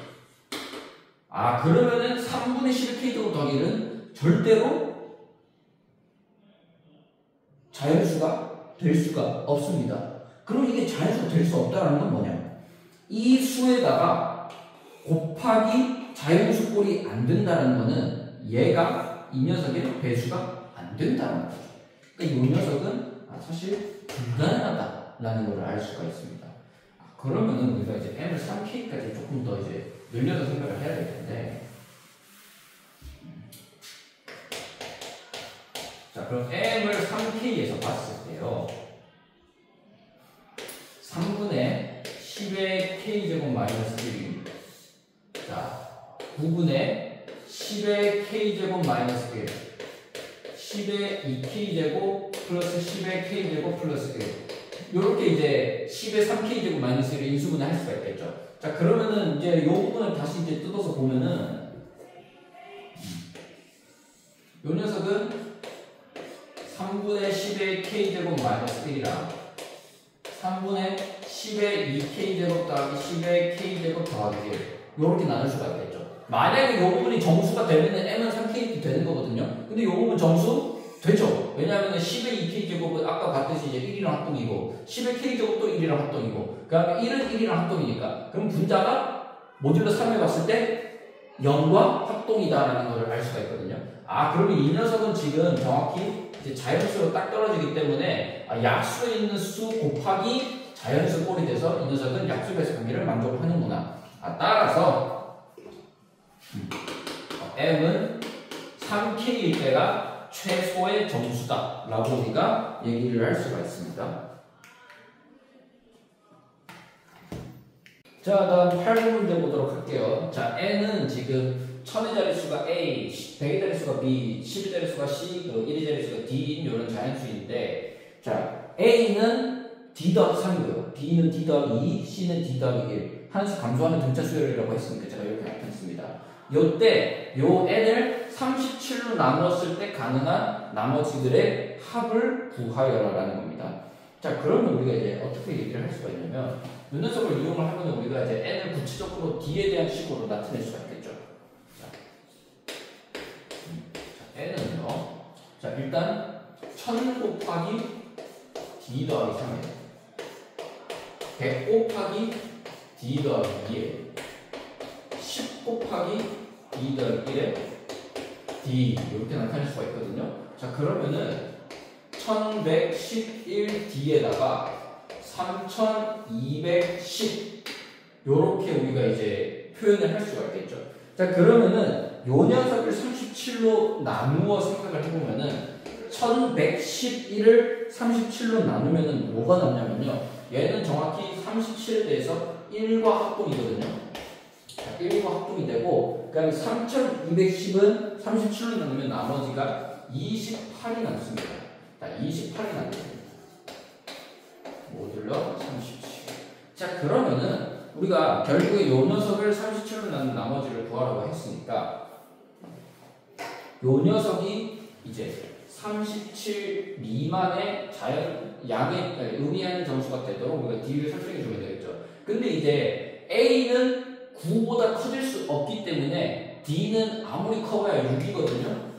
S2: 그러면은 3분의 10의 K제곱 더하기 1은 절대로 자연수가 될 수가 없습니다. 그럼 이게 자연수가 될 수 없다는 건 뭐냐? 이 수에다가 곱하기 자연수 꼴이 안 된다는 거는 이 녀석의 배수가 안 된다는 거죠. 그러니까 이 녀석은 사실 불가능하다라는 걸 알 수가 있습니다. 그러면은 우리가 이제 M을 3K까지 조금 더 이제 늘려서 생각을 해야 될 텐데, 자, 그럼 M을 3K에서 봤을 때요 3분의 10의 K제곱 마이너스 1이 자 9분의 10의 K제곱 마이너스 1 10의 2K제곱 플러스 10의 K제곱 플러스 1 요렇게 이제 10의 3K제곱 마이너스 1을 인수분해 할 수가 있겠죠. 자, 그러면은 이제 요 부분을 다시 이제 뜯어서 보면은 요 녀석은 3분의 10의 K제곱 마이너스 1이랑 3분의 10의 2K제곱 더하기 10의 K제곱 더하기 1 요렇게 나눌 수가 있겠죠. 만약에 요 부분이 정수가 되면은 M은 3K 되는 거거든요. 근데 요 부분 정수 되죠. 왜냐하면 10의 2K제곱은 아까 봤듯이 이제 1이랑 합동이고 10의 K제곱도 1이랑 합동이고 그 다음에 1은 1이랑 합동이니까 그럼 분자가 모듈러 3에 봤을 때 0과 합동이다라는 것을 알 수가 있거든요. 아, 그러면 이 녀석은 지금 정확히 이제 자연수로 딱 떨어지기 때문에 약수에 있는 수 곱하기 자연수 꼴이 돼서 이 녀석은 약수 배수 관계를 만족하는구나. 따라서 M은 3K일 때가 최소의 점수다 라고 우리가 얘기를 할 수가 있습니다. 자, 다음 8번 문제 보도록 할게요. 자, N은 지금 1000의 자릿수가 A, 100의 자릿수가 B, 10의 자릿수가 C, 1의 자릿수가 D인 이런 자연수인데, 자, A는 D 더하기 3이고요. B는 D 더하기 2, C는 D 더하기 1. 한수 감소하는 등차 수열이라고 했으니까 제가 이렇게 나타냈습니다. 요때 요 N을 37로 나눴을 때 가능한 나머지들의 합을 구하여라라는 겁니다. 자, 그러면 우리가 이제 어떻게 얘기를 할 수가 있냐면, 이 녀석을 이용을 하면 우리가 이제 N을 구체적으로 D에 대한 식으로 나타낼 수가 있겠죠. 자, N은요. 자, 일단 1000 곱하기 D 더하기 3이에요. 100 곱하기 D 더하기 2에 10 곱하기 D 더하기 1에 D 이렇게 나타낼 수가 있거든요. 자, 그러면은 1111D에다가 3210 요렇게 우리가 이제 표현을 할 수가 있겠죠. 자, 그러면은 요 녀석을 37로 나누어 생각을 해보면은 1111을 37로 나누면은 뭐가 남냐면요. 얘는 정확히 37에 대해서 1과 합동이거든요. 자, 1과 합동이 되고, 그 다음에 3210은 37로 나누면 나머지가 28이 남습니다. 자, 28이 남습니다. 모듈러 37. 자, 그러면은 우리가 결국에 요 녀석을 37로 나눈 나머지를 구하라고 했으니까 요 녀석이 이제 37 미만의 양의 의미하는 점수가 되도록 우리가 D를 설정해 주면 되겠죠. 근데 이제 A는 9보다 커질 수 없기 때문에 D는 아무리 커봐야 6이거든요.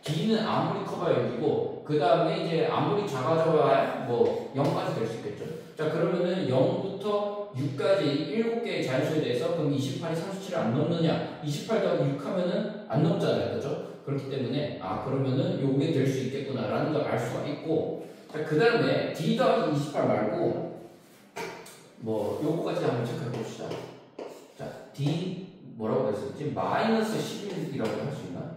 S2: D는 아무리 커봐야 6이고, 그 다음에 이제 아무리 작아져야 뭐 0까지 될 수 있겠죠. 자, 그러면은 0부터 6까지 7개의 자연수에 대해서 그럼 28이 37을 안 넘느냐? 28 더하기 6 하면은 안 넘잖아요. 그죠? 그렇기 때문에, 그러면은 요게 될 수 있겠구나라는 걸 알 수가 있고, 자, 그 다음에 D 더하기 28 말고, 뭐, 요거까지 한번 체크해 봅시다. 자, D, 뭐라고 했었지? 마이너스 11이라고 할 수 있나?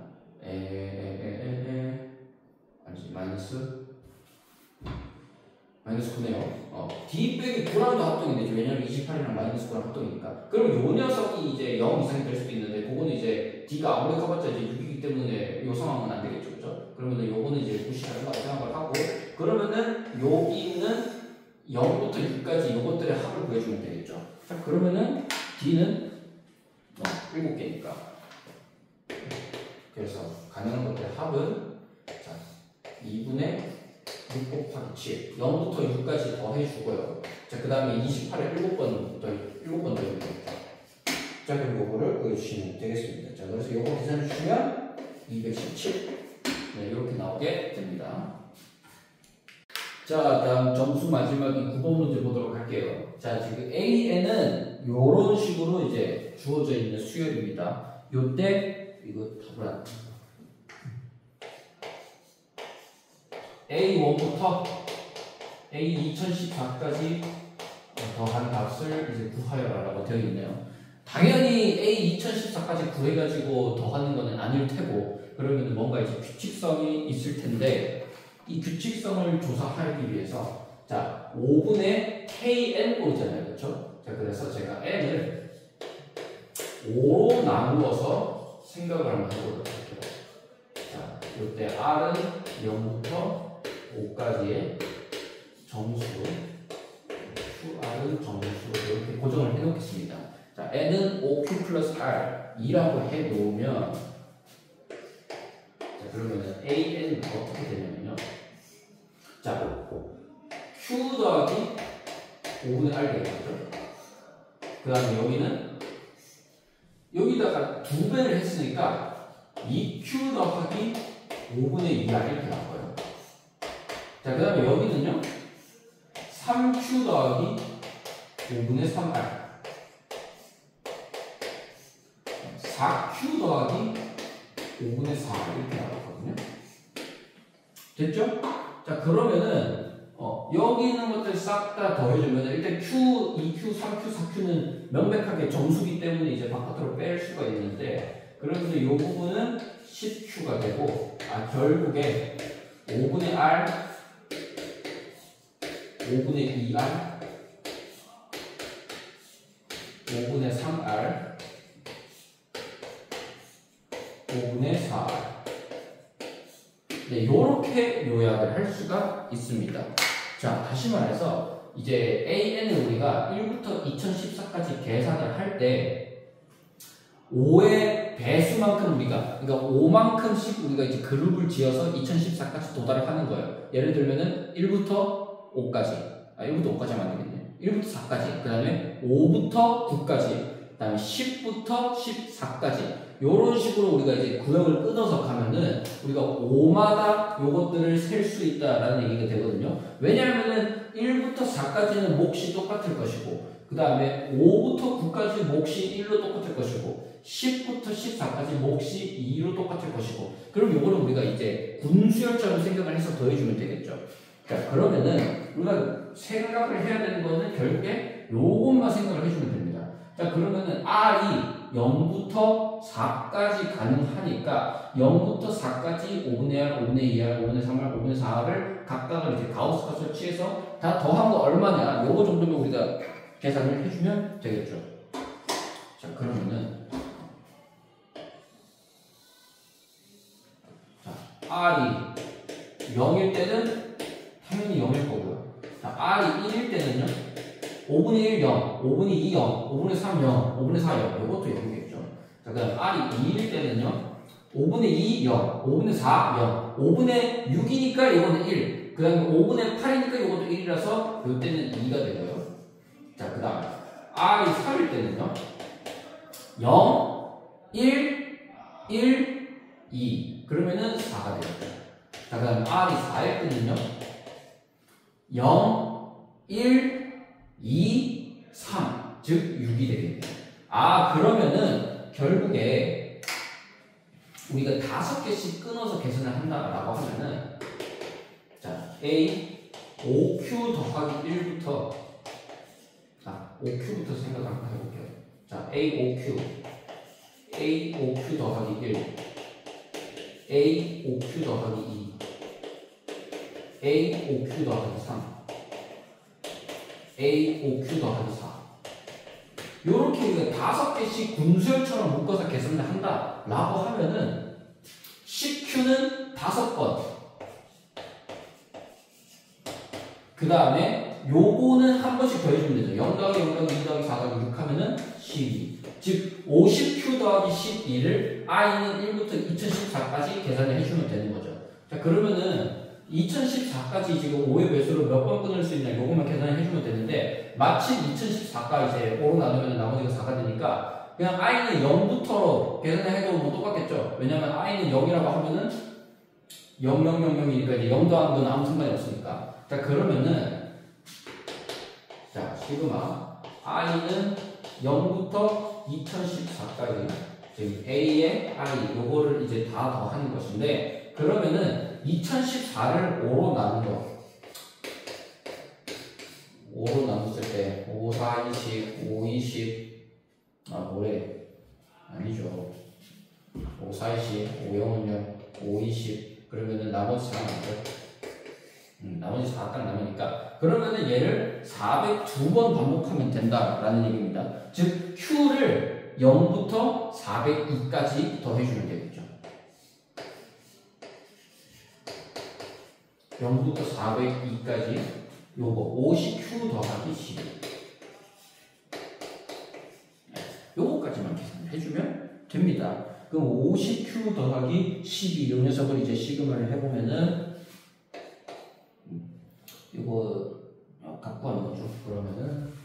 S2: 아니지, 마이너스 9네요. D 빼기 9랑도 합동이 되죠. 왜냐면 28이랑 마이너스 9랑 합동이니까. 그럼 요 녀석이 이제 0 이상이 될 수도 있는데, 그거는 이제 D가 아무리 커봤자 이제 6이기 때문에 요 상황은 안 되겠죠. 그죠? 그러면은 요거는 이제 무시하는 거 생각을 하고, 그러면은 여기 있는 0부터 6까지 요것들의 합을 구해주면 되겠죠. 자, 그러면은 D는 7개니까. 그래서 가능한 것들의 합은, 자, 2분의 6 곱하기 7, 0부터 6까지 더해주고요. 자, 그 다음에 28을 7번 더해주면 되겠죠. 자, 그럼 요거를 구해주시면 되겠습니다. 자, 그래서 요거 계산해주시면 217. 네, 이렇게 나오게 됩니다. 자, 다음 점수 마지막 9번 문제 보도록 할게요. 자, 지금 AN은 요런 식으로 이제 주어져 있는 수열입니다. 요때, 이거 답을 안 A1부터 A2014까지 더한 값을 이제 구하여라라고 되어 있네요. 당연히 A2014까지 구해가지고 더하는 거는 아닐 테고, 그러면 뭔가 이제 규칙성이 있을 텐데, 이 규칙성을 조사하기 위해서, 자, 5분의 KN고 있잖아요. 그렇죠? 자, 그래서 제가 N을 5로 나누어서 생각을 한번 해보도록 할게요. 자, 이때 R은 0부터 5까지의 정수, QR은 정수, 이렇게 고정을 해놓겠습니다. 자, N은 5Q 플러스 R 2라고 해놓으면, 자, 그러면은 AN은 어떻게 되냐면요. 자, Q 더하기 5분의 R 되겠죠. 그 다음에 여기는, 여기다가 2배를 했으니까 2Q 더하기 5분의 2R 이렇게 나와요. 자, 그 다음에 여기는요, 3Q 더하기 5분의 3R. 4q 더하기 5분의 4 이렇게 나왔거든요. 됐죠? 자, 그러면은 여기 있는 것들 싹 다 더해주면 일단 q, 2q, 3q, 4q는 명백하게 정수기 때문에 이제 바깥으로 뺄 수가 있는데, 그러면서 이 부분은 10q가 되고, 결국에 5분의 r, 5분의 2r, 5분의 3r, 5분의 4r. 네, 요렇게 요약을 할 수가 있습니다. 자, 다시 말해서 이제 AN을 우리가 1부터 2014까지 계산을 할 때 5의 배수만큼 우리가, 그러니까 5만큼씩 우리가 이제 그룹을 지어서 2014까지 도달을 하는 거예요. 예를 들면은 1부터 5까지, 1부터 5까지 하면 안 되겠네. 1부터 4까지, 그 다음에 5부터 9까지, 그 다음에 10부터 14까지. 요런 식으로 우리가 이제 구역을 끊어서 가면은 우리가 5마다 요것들을 셀 수 있다라는 얘기가 되거든요. 왜냐하면은 1부터 4까지는 몫이 똑같을 것이고, 그 다음에 5부터 9까지 몫이 1로 똑같을 것이고, 10부터 14까지 몫이 2로 똑같을 것이고, 그럼 요거는 우리가 이제 군수열처럼 생각을 해서 더해주면 되겠죠. 자, 그러면은 우리가 생각을 해야 되는 거는 결국에 요것만 생각을 해주면 됩니다. 자, 그러면은 R이 0부터 4까지 가능하니까 0부터 4까지 5분의 R, 5분의 2R, 5분의 3R, 5분의 4R을 각각을 이제 가우스 값을 취해서 다 더한 거 얼마냐, 요거 정도면 우리가 계산을 해주면 되겠죠. 자, 그러면은 자, R이 0일 때는 당연히 0일 거고요. 자, R이 1일 때는요, 5분의 1, 0, 5분의 2, 0, 5분의 3, 0, 5분의 4, 0. 이것도 0이겠죠. 자, 그 다음 R이 2일 때는요, 5분의 2, 0, 5분의 4, 0, 5분의 6이니까 이거는 1. 그 다음에 5분의 8이니까 이것도 1이라서 이때는 2가 되고요. 자, 그 다음 R이 3일 때는요, 0, 1, 1, 2. 그러면은 4가 되겠죠. 자, 그 다음 R이 4일 때는요, 0, 1, 2, 3, 즉 6이 되겠네요. 그러면은 결국에 우리가 5개씩 끊어서 계산을 한다라고 하면은, 자, A 5Q 더하기 1부터 5Q부터 생각 한번 해볼게요. 자, A 5Q 더하기 1, A 5Q 더하기 2, A 5Q 더하기 3, A 5Q 더하기 4. 요렇게 우리가 5개씩 군수열처럼 묶어서 계산을 한다라고 하면은 10Q는 5번. 그 다음에 요거는 한 번씩 더해주면 되죠. 0 더하기 0 더하기 2 더하기 4 더하기 6 하면은 12. 즉 50Q 더하기 12를 I는 1부터 2014까지 계산을 해주면 되는 거죠. 자, 그러면은 2014까지 지금 5의 배수로 몇 번 끊을 수 있냐, 요것만 계산을 해주면 되는데, 마침 2014가 이제 5로 나누면 나머지가 4가 되니까 그냥 I는 0부터로 계산을 해도 뭐 똑같겠죠. 왜냐면 I는 0이라고 하면은 0, 0, 0, 0이니까 이제 0 더하는 건 아무 상관이 없으니까. 자, 그러면은 자, 시그마 I는 0부터 2014까지 지금 A의 I 요거를 이제 다 더하는 것인데, 그러면은 2014를 5로 나눈 거, 5로 나눴을 때 5, 4, 20, 5, 20 뭐래? 아니죠. 5, 4, 20, 5, 0, 0, 5, 20 그러면은 나머지 4 남죠. 나머지 4 딱 남으니까, 그러면은 얘를 402번 반복하면 된다라는 얘기입니다. 즉 Q를 0부터 402까지 더해주면 되겠죠. 0부터 402까지 요거 50Q 더하기 12. 요거까지만 계산을 해주면 됩니다. 그럼 50Q 더하기 12 요 녀석을 이제 시그마를 해보면은 요거 갖고 하는 거죠. 그러면은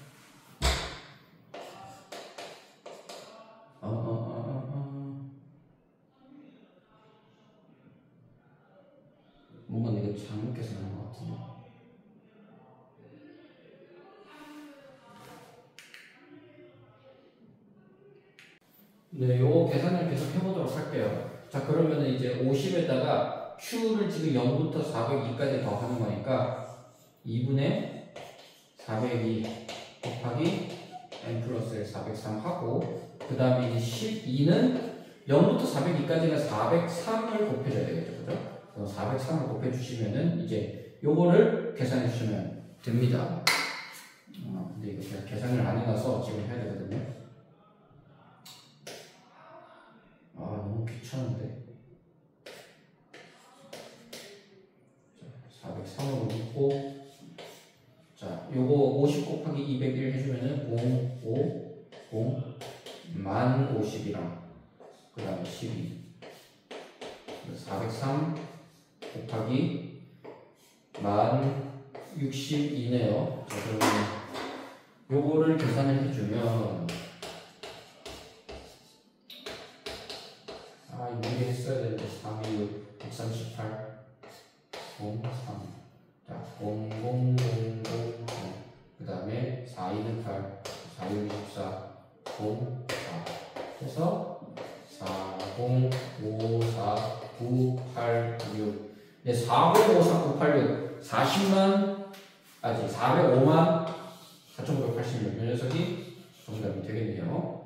S2: 뭔가 내가 잘못 계산한 것 같은데. 네, 요 계산을 계속 해보도록 할게요. 자, 그러면은 이제 50에다가 Q를 지금 0부터 402까지 더하는 거니까 2분의 402 곱하기 n 플러스 1 403 하고, 그 다음에 이제 12는 0부터 402까지는 403을 곱해줘야 되겠죠, 그죠? 403을 곱해주시면은 이제 요거를 계산해 주시면 됩니다. 근데 이거 제가 계산을 안 해놔서 지금 해야 되거든요. 너무 귀찮은데. 자, 403으로 묶고, 자, 요거 50 곱하기 201 해주면은 0, 5, 0, 1050이랑, 그 다음에 12. 403 곱하기 1062네요. 자, 그러면 요거를 계산을 해주면, 이거 미리 했어야 되는데, 326, 138, 03. 자, 0000, 그 다음에 42는 8, 4264, 04. 해서 4054986. 네, 4054986. 405만 4986. 이 녀석이 정답이 되겠네요.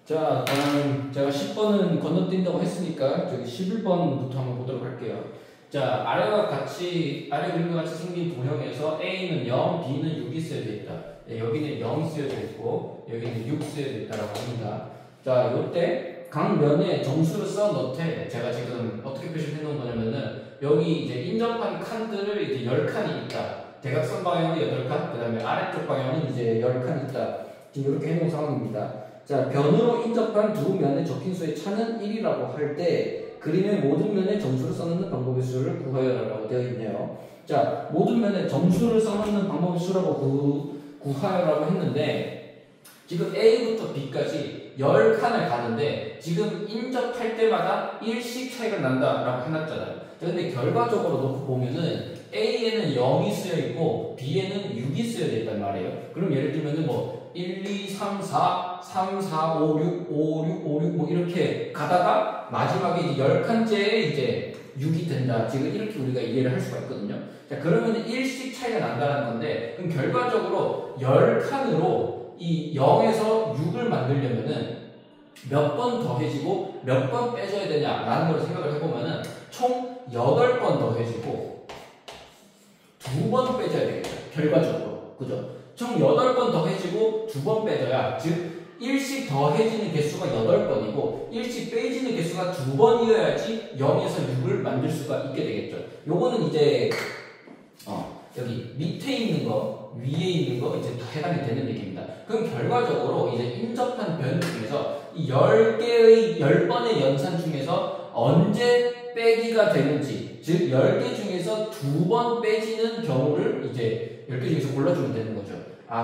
S2: 자, 다음 제가 10번은 건너뛴다고 했으니까 저기 11번부터 한번 보도록 할게요. 자, 아래 그림과 같이 생긴 도형에서 A는 0, B는 6이 쓰여져 있다. 네, 여기는 0이 쓰여져 있고 여기는 6 쓰여져 있다라고 합니다. 자, 요때 각 면에 점수를 써 넣되, 제가 지금 어떻게 표시해 놓은 거냐면은 여기 이제 인접한 칸들을 이제 10칸이 있다. 대각선 방향은 8칸, 그 다음에 아래쪽 방향은 이제 10칸 있다. 지금 이렇게 해놓은 상황입니다. 자, 변으로 인접한 두 면의 적힌 수의 차는 1이라고 할 때 그림의 모든 면에 점수를 써넣는 방법의 수를 구하여라고 되어 있네요. 자, 모든 면에 점수를 써넣는 방법의 수라고 구하여라고 했는데, 지금 A부터 B까지 10칸을 가는데 지금 인접할 때마다 1씩 차이가 난다라고 해놨잖아요. 근데 결과적으로 놓고 보면은 A에는 0이 쓰여있고 B에는 6이 쓰여져 있단 말이에요. 그럼 예를 들면은 뭐 1, 2, 3, 4, 3, 4, 5, 6, 5, 6, 5, 6 뭐 이렇게 가다가 마지막에 이제 10칸째에 이제 6이 된다. 지금 이렇게 우리가 이해를 할 수가 있거든요. 자, 그러면 1씩 차이가 난다는 건데, 그럼 결과적으로 10칸으로 이 0에서 6을 만들려면은 몇 번 더해지고 몇 번 빼줘야 되냐라는 걸 생각을 해보면은 총 8번 더해지고 2번 빼줘야 되겠죠. 결과적으로. 그죠? 총 8번 더해지고 2번 빼줘야, 즉 1씩 더해지는 개수가 8번이고 1씩 빼지는 개수가 2번이어야지 0에서 6을 만들 수가 있게 되겠죠. 요거는 이제 여기 밑에 있는 거, 위에 있는 거 이제 다 해당이 되는 얘기입니다. 그럼 결과적으로 이제 인접한 변 중에서 이 10번의 연산 중에서 언제 빼기가 되는지, 즉 10개 중에서 2번 빼지는 경우를 이제 10개 중에서 골라주면 되는 거죠.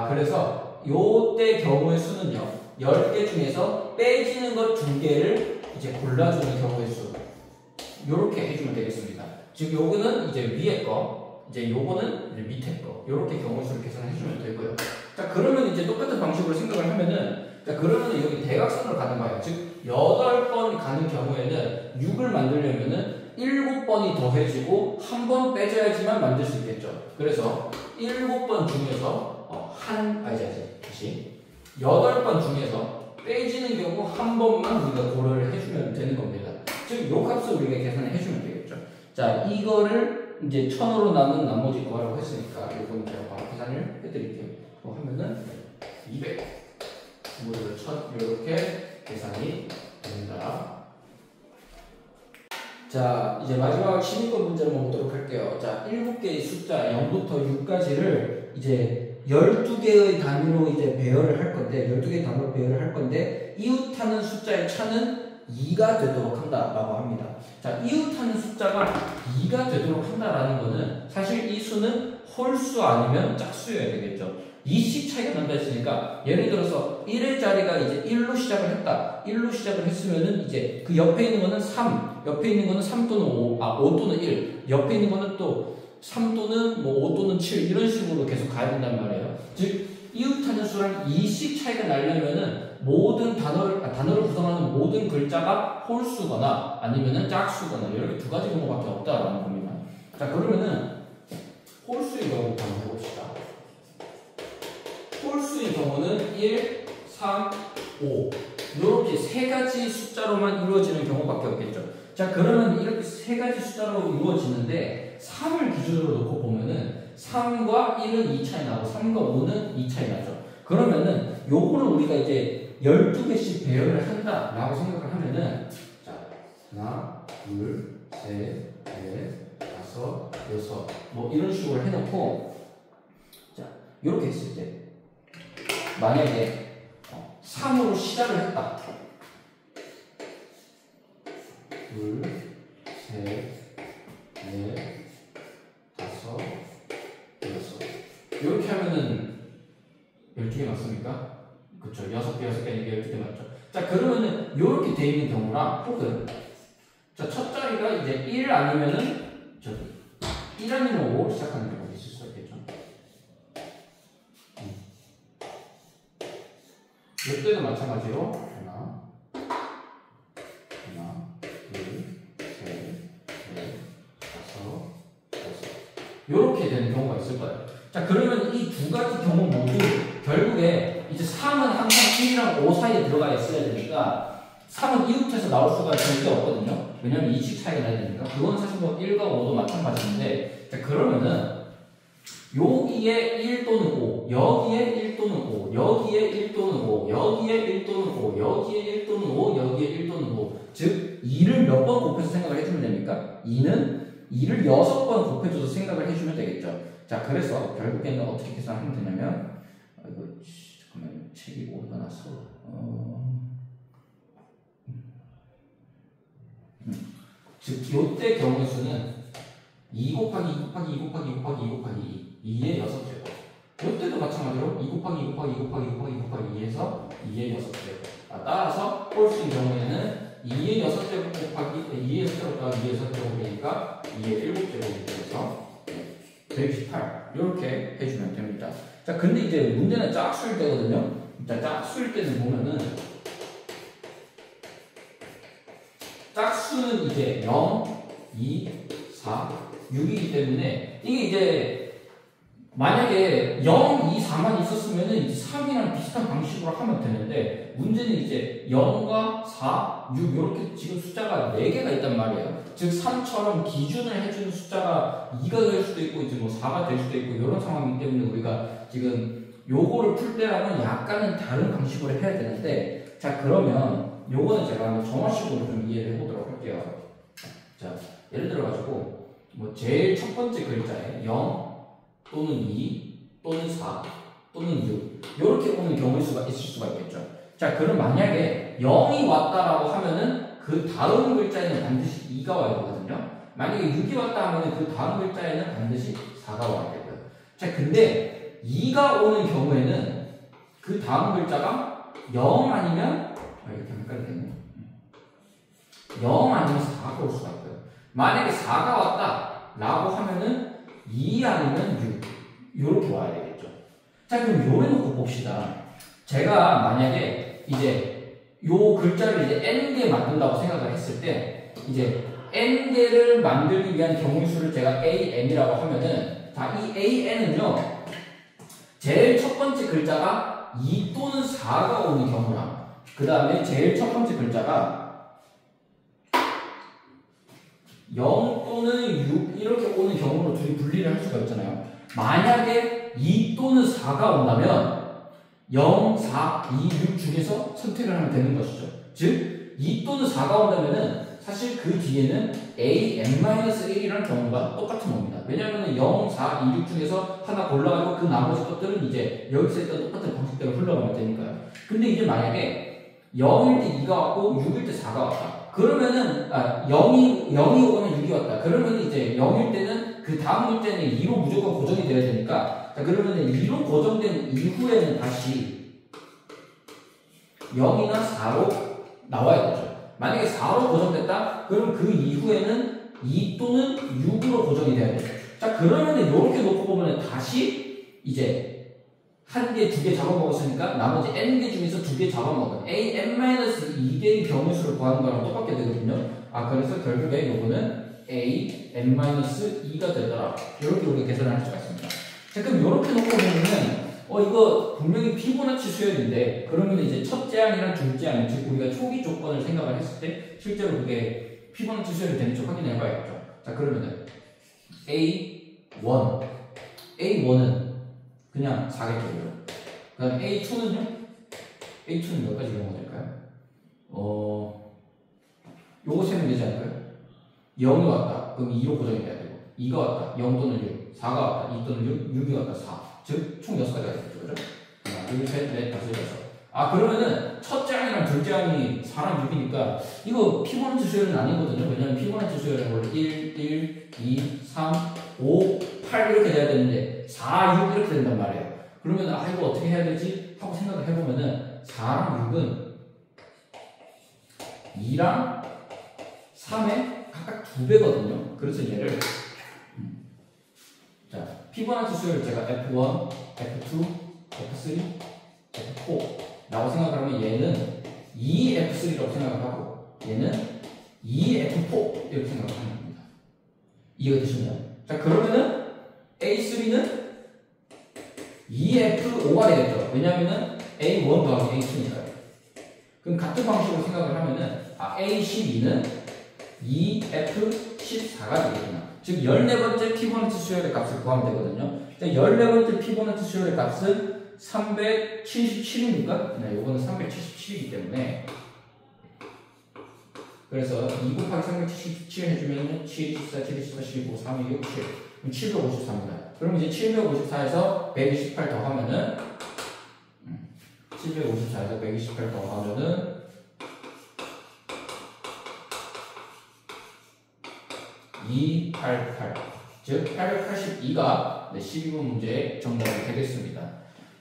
S2: 그래서 요때 경우의 수는요, 10개 중에서 빼지는 것 2개를 이제 골라주는 경우의 수, 요렇게 해주면 되겠습니다. 즉 요거는 이제 위에 거, 이제 요거는 이제 밑에 거, 요렇게 경우의 수를 계산해주면 되고요. 자, 그러면 이제 똑같은 방식으로 생각을 하면은, 자, 그러면 여기 대각선으로 가는 거예요. 즉 8번 가는 경우에는 6을 만들려면은 7번이 더해지고 1번 빼줘야지만 만들 수 있겠죠. 그래서 7번 중에서 다시 8번 중에서 빼지는 경우 1번만 우리가 고려를 해주면 되는 겁니다. 즉 요 값을 우리가 계산을 해주면 되겠죠. 자, 이거를 이제 1000으로 남은 나머지 거라고 했으니까 이거는 제가 바로 계산을 해드릴게요. 하면은 200 모두를 1000 이렇게 계산이 됩니다. 자, 이제 마지막 12번 문제를 보도록 할게요. 자, 7개의 숫자 0부터 6까지를 이제 12개의 단위로 이제 배열을 할 건데, 12개의 단위로 배열을 할 건데, 이웃하는 숫자의 차는 2가 되도록 한다라고 합니다. 자, 이웃하는 숫자가 2가 되도록 한다라는 거는 사실 이 수는 홀수 아니면 짝수여야 되겠죠. 2씩 차이가 난다 했으니까, 예를 들어서 1의 자리가 이제 1로 시작을 했다. 1로 시작을 했으면은 이제 그 옆에 있는 거는 3, 옆에 있는 거는 3 또는 5, 5 또는 1, 옆에 있는 거는 또 3 또는 뭐 5 또는 7 이런 식으로 계속 가야 된단 말이에요. 즉 이웃하는 수랑 2씩 차이가 나려면은 모든 단어를 구성하는 모든 글자가 홀수거나 아니면은 짝수거나 이렇게 두 가지 경우밖에 없다라는 겁니다. 자, 그러면은 홀수의 경우 한번 해봅시다. 홀수의 경우는 1, 3, 5 이렇게 세 가지 숫자로만 이루어지는 경우밖에 없겠죠. 자, 그러면 이렇게 세 가지 숫자로 이루어지는데 3을 기준으로 놓고 보면은 3과 1은 2 차이 나고 3과 5는 2 차이 나죠. 그러면은 요거를 우리가 이제 12개씩 배열을 한다라고 생각을 하면은 자, 하나, 둘, 셋, 넷, 다섯, 여섯 뭐 이런 식으로 해놓고 자, 요렇게 했을 때 만약에 3으로 시작을 했다. 둘, 셋, 넷, 다섯, 여섯. 이렇게 하면은 12개 맞습니까? 그쵸. 6개, 6개, 12개 맞죠. 자, 그러면은 이렇게 돼 있는 경우랑 혹은 자, 첫 자리가 이제 1 아니면은 저기 1 아니면 5 시작하는 경우가 있을 수 있겠죠. 이때도 마찬가지로 하나, 둘, 셋, 넷, 다섯, 여섯 이렇게 되는 경우가 있을 거예요. 자, 그러면 이 두 가지 경우 모두 결국에 이제 3은 항상 1이랑 5 사이에 들어가 있어야 되니까 3은 이웃에서 나올 수가 절대 없거든요. 왜냐면 2씩 차이가 나야 되니까. 그건 사실 뭐 1과 5도 마찬가지인데 자, 그러면은 여기에 1 또는 5, 여기에 1 또는 5, 여기에 1 또는 5, 여기에 1 또는 5, 여기에 1 또는 5, 여기에 1 또는 5. 즉 2를 몇 번 곱해서 생각을 해주면 됩니까? 2를 6번 곱해줘서 생각을 해주면 되겠죠. 자, 그래서 결국에는 어떻게 계산하면 되냐면 이거 잠깐만 책이 오류가 났어. 즉 요때 경우의 수는 2 곱하기 2 곱하기 2 곱하기 2 곱하기 2 곱하기 2 2의 6제곱. 이때도 마찬가지로 2 곱하기 2 곱하기 2 곱하기 2 곱하기 2 곱하기 2에서 2의 6제곱. 따라서 홀수의 경우에는 2의 6제곱 곱하기 2의 6제곱 더하기 2의 6제곱이니까 2의 7제곱이 되어서 128 이렇게 해주면 됩니다. 자, 근데 이제 문제는 짝수일 때거든요. 자, 짝수일 때는 보면은 짝수는 이제 0, 2, 4, 6이기 때문에 이게 이제 만약에 0, 2, 4만 있었으면은 이제 3이랑 비슷한 방식으로 하면 되는데 문제는 이제 0과 4, 6 이렇게 지금 숫자가 4개가 있단 말이에요. 즉 3처럼 기준을 해주는 숫자가 2가 될 수도 있고 이제 뭐 4가 될 수도 있고 이런 상황이기 때문에 우리가 지금 요거를 풀 때랑은 약간은 다른 방식으로 해야 되는데 자, 그러면 요거는 제가 한번 정화식으로 좀 이해를 해보도록 할게요. 자, 예를 들어가지고 뭐 제일 첫 번째 글자에 0 또는 2 또는 4 또는 6 이렇게 오는 경우일 수가 있을 수가 있겠죠. 자, 그럼 만약에 0이 왔다라고 하면은 그 다음 글자에는 반드시 2가 와야 되거든요. 만약에 6이 왔다 하면은 그 다음 글자에는 반드시 4가 와야 되고요. 자, 근데 2가 오는 경우에는 그 다음 글자가 0 아니면 이렇게 헷갈리겠네. 0 아니면 4가 올 수가 있고요. 만약에 4가 왔다라고 하면은 2 아니면 6 이렇게 와야 되겠죠. 자, 그럼 요래 놓고 봅시다. 제가 만약에 이제 요 글자를 이제 n개 만든다고 생각을 했을 때 이제 n개를 만들기 위한 경우의 수를 제가 an이라고 하면은 자, 이 an은요 제일 첫 번째 글자가 2 또는 4가 오는 경우랑 그 다음에 제일 첫 번째 글자가 0 또는 6 이렇게 오는 경우로 둘이 분리를 할 수가 있잖아요. 만약에 2 또는 4가 온다면 0, 4, 2, 6 중에서 선택을 하면 되는 것이죠. 즉 2 또는 4가 온다면은 사실 그 뒤에는 a, n-1이라는 경우가 똑같은 겁니다. 왜냐하면 0, 4, 2, 6 중에서 하나 골라가지고 그 나머지 것들은 이제 여기서 했던 똑같은 방식대로 흘러가면 되니까요. 근데 이제 만약에 0일 때 2가 왔고 6일 때 4가 왔다. 그러면은 0이 오거나 6이 왔다. 그러면 이제 0일 때는 그 다음 글자는 2로 무조건 고정이 돼야 되니까 자, 그러면은 2로 고정된 이후에는 다시 0이나 4로 나와야 되죠. 만약에 4로 고정됐다? 그럼 그 이후에는 2 또는 6으로 고정이 돼야 돼요. 자, 그러면은 이렇게 놓고 보면은 다시 이제 한 개, 두 개 잡아먹었으니까 나머지 n개 중에서 두 개 잡아먹은 a n-2개의 경우수를 구하는 거랑 똑같게 되거든요. 그래서 결국에 요거는 a n-2가 되더라. 이렇게 우리가 계산을 할 수가 있습니다. 자, 그럼 이렇게 놓고 보면은 이거 분명히 피보나치 수열인데 그러면 이제 첫째 항이랑 둘째 항, 즉 우리가 초기 조건을 생각을 했을 때 실제로 그게 피보나치 수열이 되는지 확인해 봐야겠죠. 자, 그러면은 A1은 그냥 4겠죠. 그다음 A2는요? A2는 몇 가지 경우가 될까요? 요거 세면 되지 않을까요? 0이 왔다. 그럼 2로 고정이 돼야 되고 2가 왔다. 0 또는 6. 4가 왔다. 2 또는 6. 6이 왔다. 4. 즉 총 6가지가 되겠죠. 그죠? 하나, 둘, 셋, 넷, 다섯, 여섯. 그러면은 첫째 항이랑 둘째 항이 4랑 6이니까 이거 피보나치 수열은 아니거든요. 왜냐면 피보나치 수열은 원래 1, 2, 3, 5, 8 이렇게 돼야 되는데 4, 6 이렇게 된단 말이에요. 그러면 이거 어떻게 해야 되지? 하고 생각을 해보면은 4랑 6은 2랑 3의 각각 2배거든요. 그래서 얘를 자, 피보나치 수열을 제가 F1, F2, F3, F4라고 생각을 하면 얘는 2F3라고 생각을 하고 얘는 2F4 이렇게 생각을 하는 겁니다. 이해가 되시나요? 자, 그러면은 A3는 2F5가 되겠죠. 왜냐면은 A1 더하기 A2니까요. 그럼 같은 방식으로 생각을 하면은 A12는 2F14가 되겠구나. 즉 14번째 피보나치 수열의 값을 구하면 되거든요. 14번째 피보나치 수열의 값은 377입니까? 네, 요거는 377이기 때문에 그래서 2 곱하기 377 해주면 7, 24, 7, 24, 15, 3, 2, 6, 7 그럼 754입니다. 그럼 이제 754에서 128 더하면은 754에서 128 더하면은 288 즉 882가 12번 문제의 정답이 되겠습니다.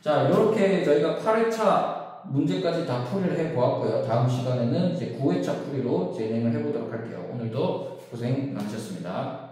S2: 자, 이렇게 저희가 8회차 문제까지 다 풀이를 해보았고요. 다음 시간에는 이제 9회차 풀이로 진행을 해보도록 할게요. 오늘도 고생 많으셨습니다.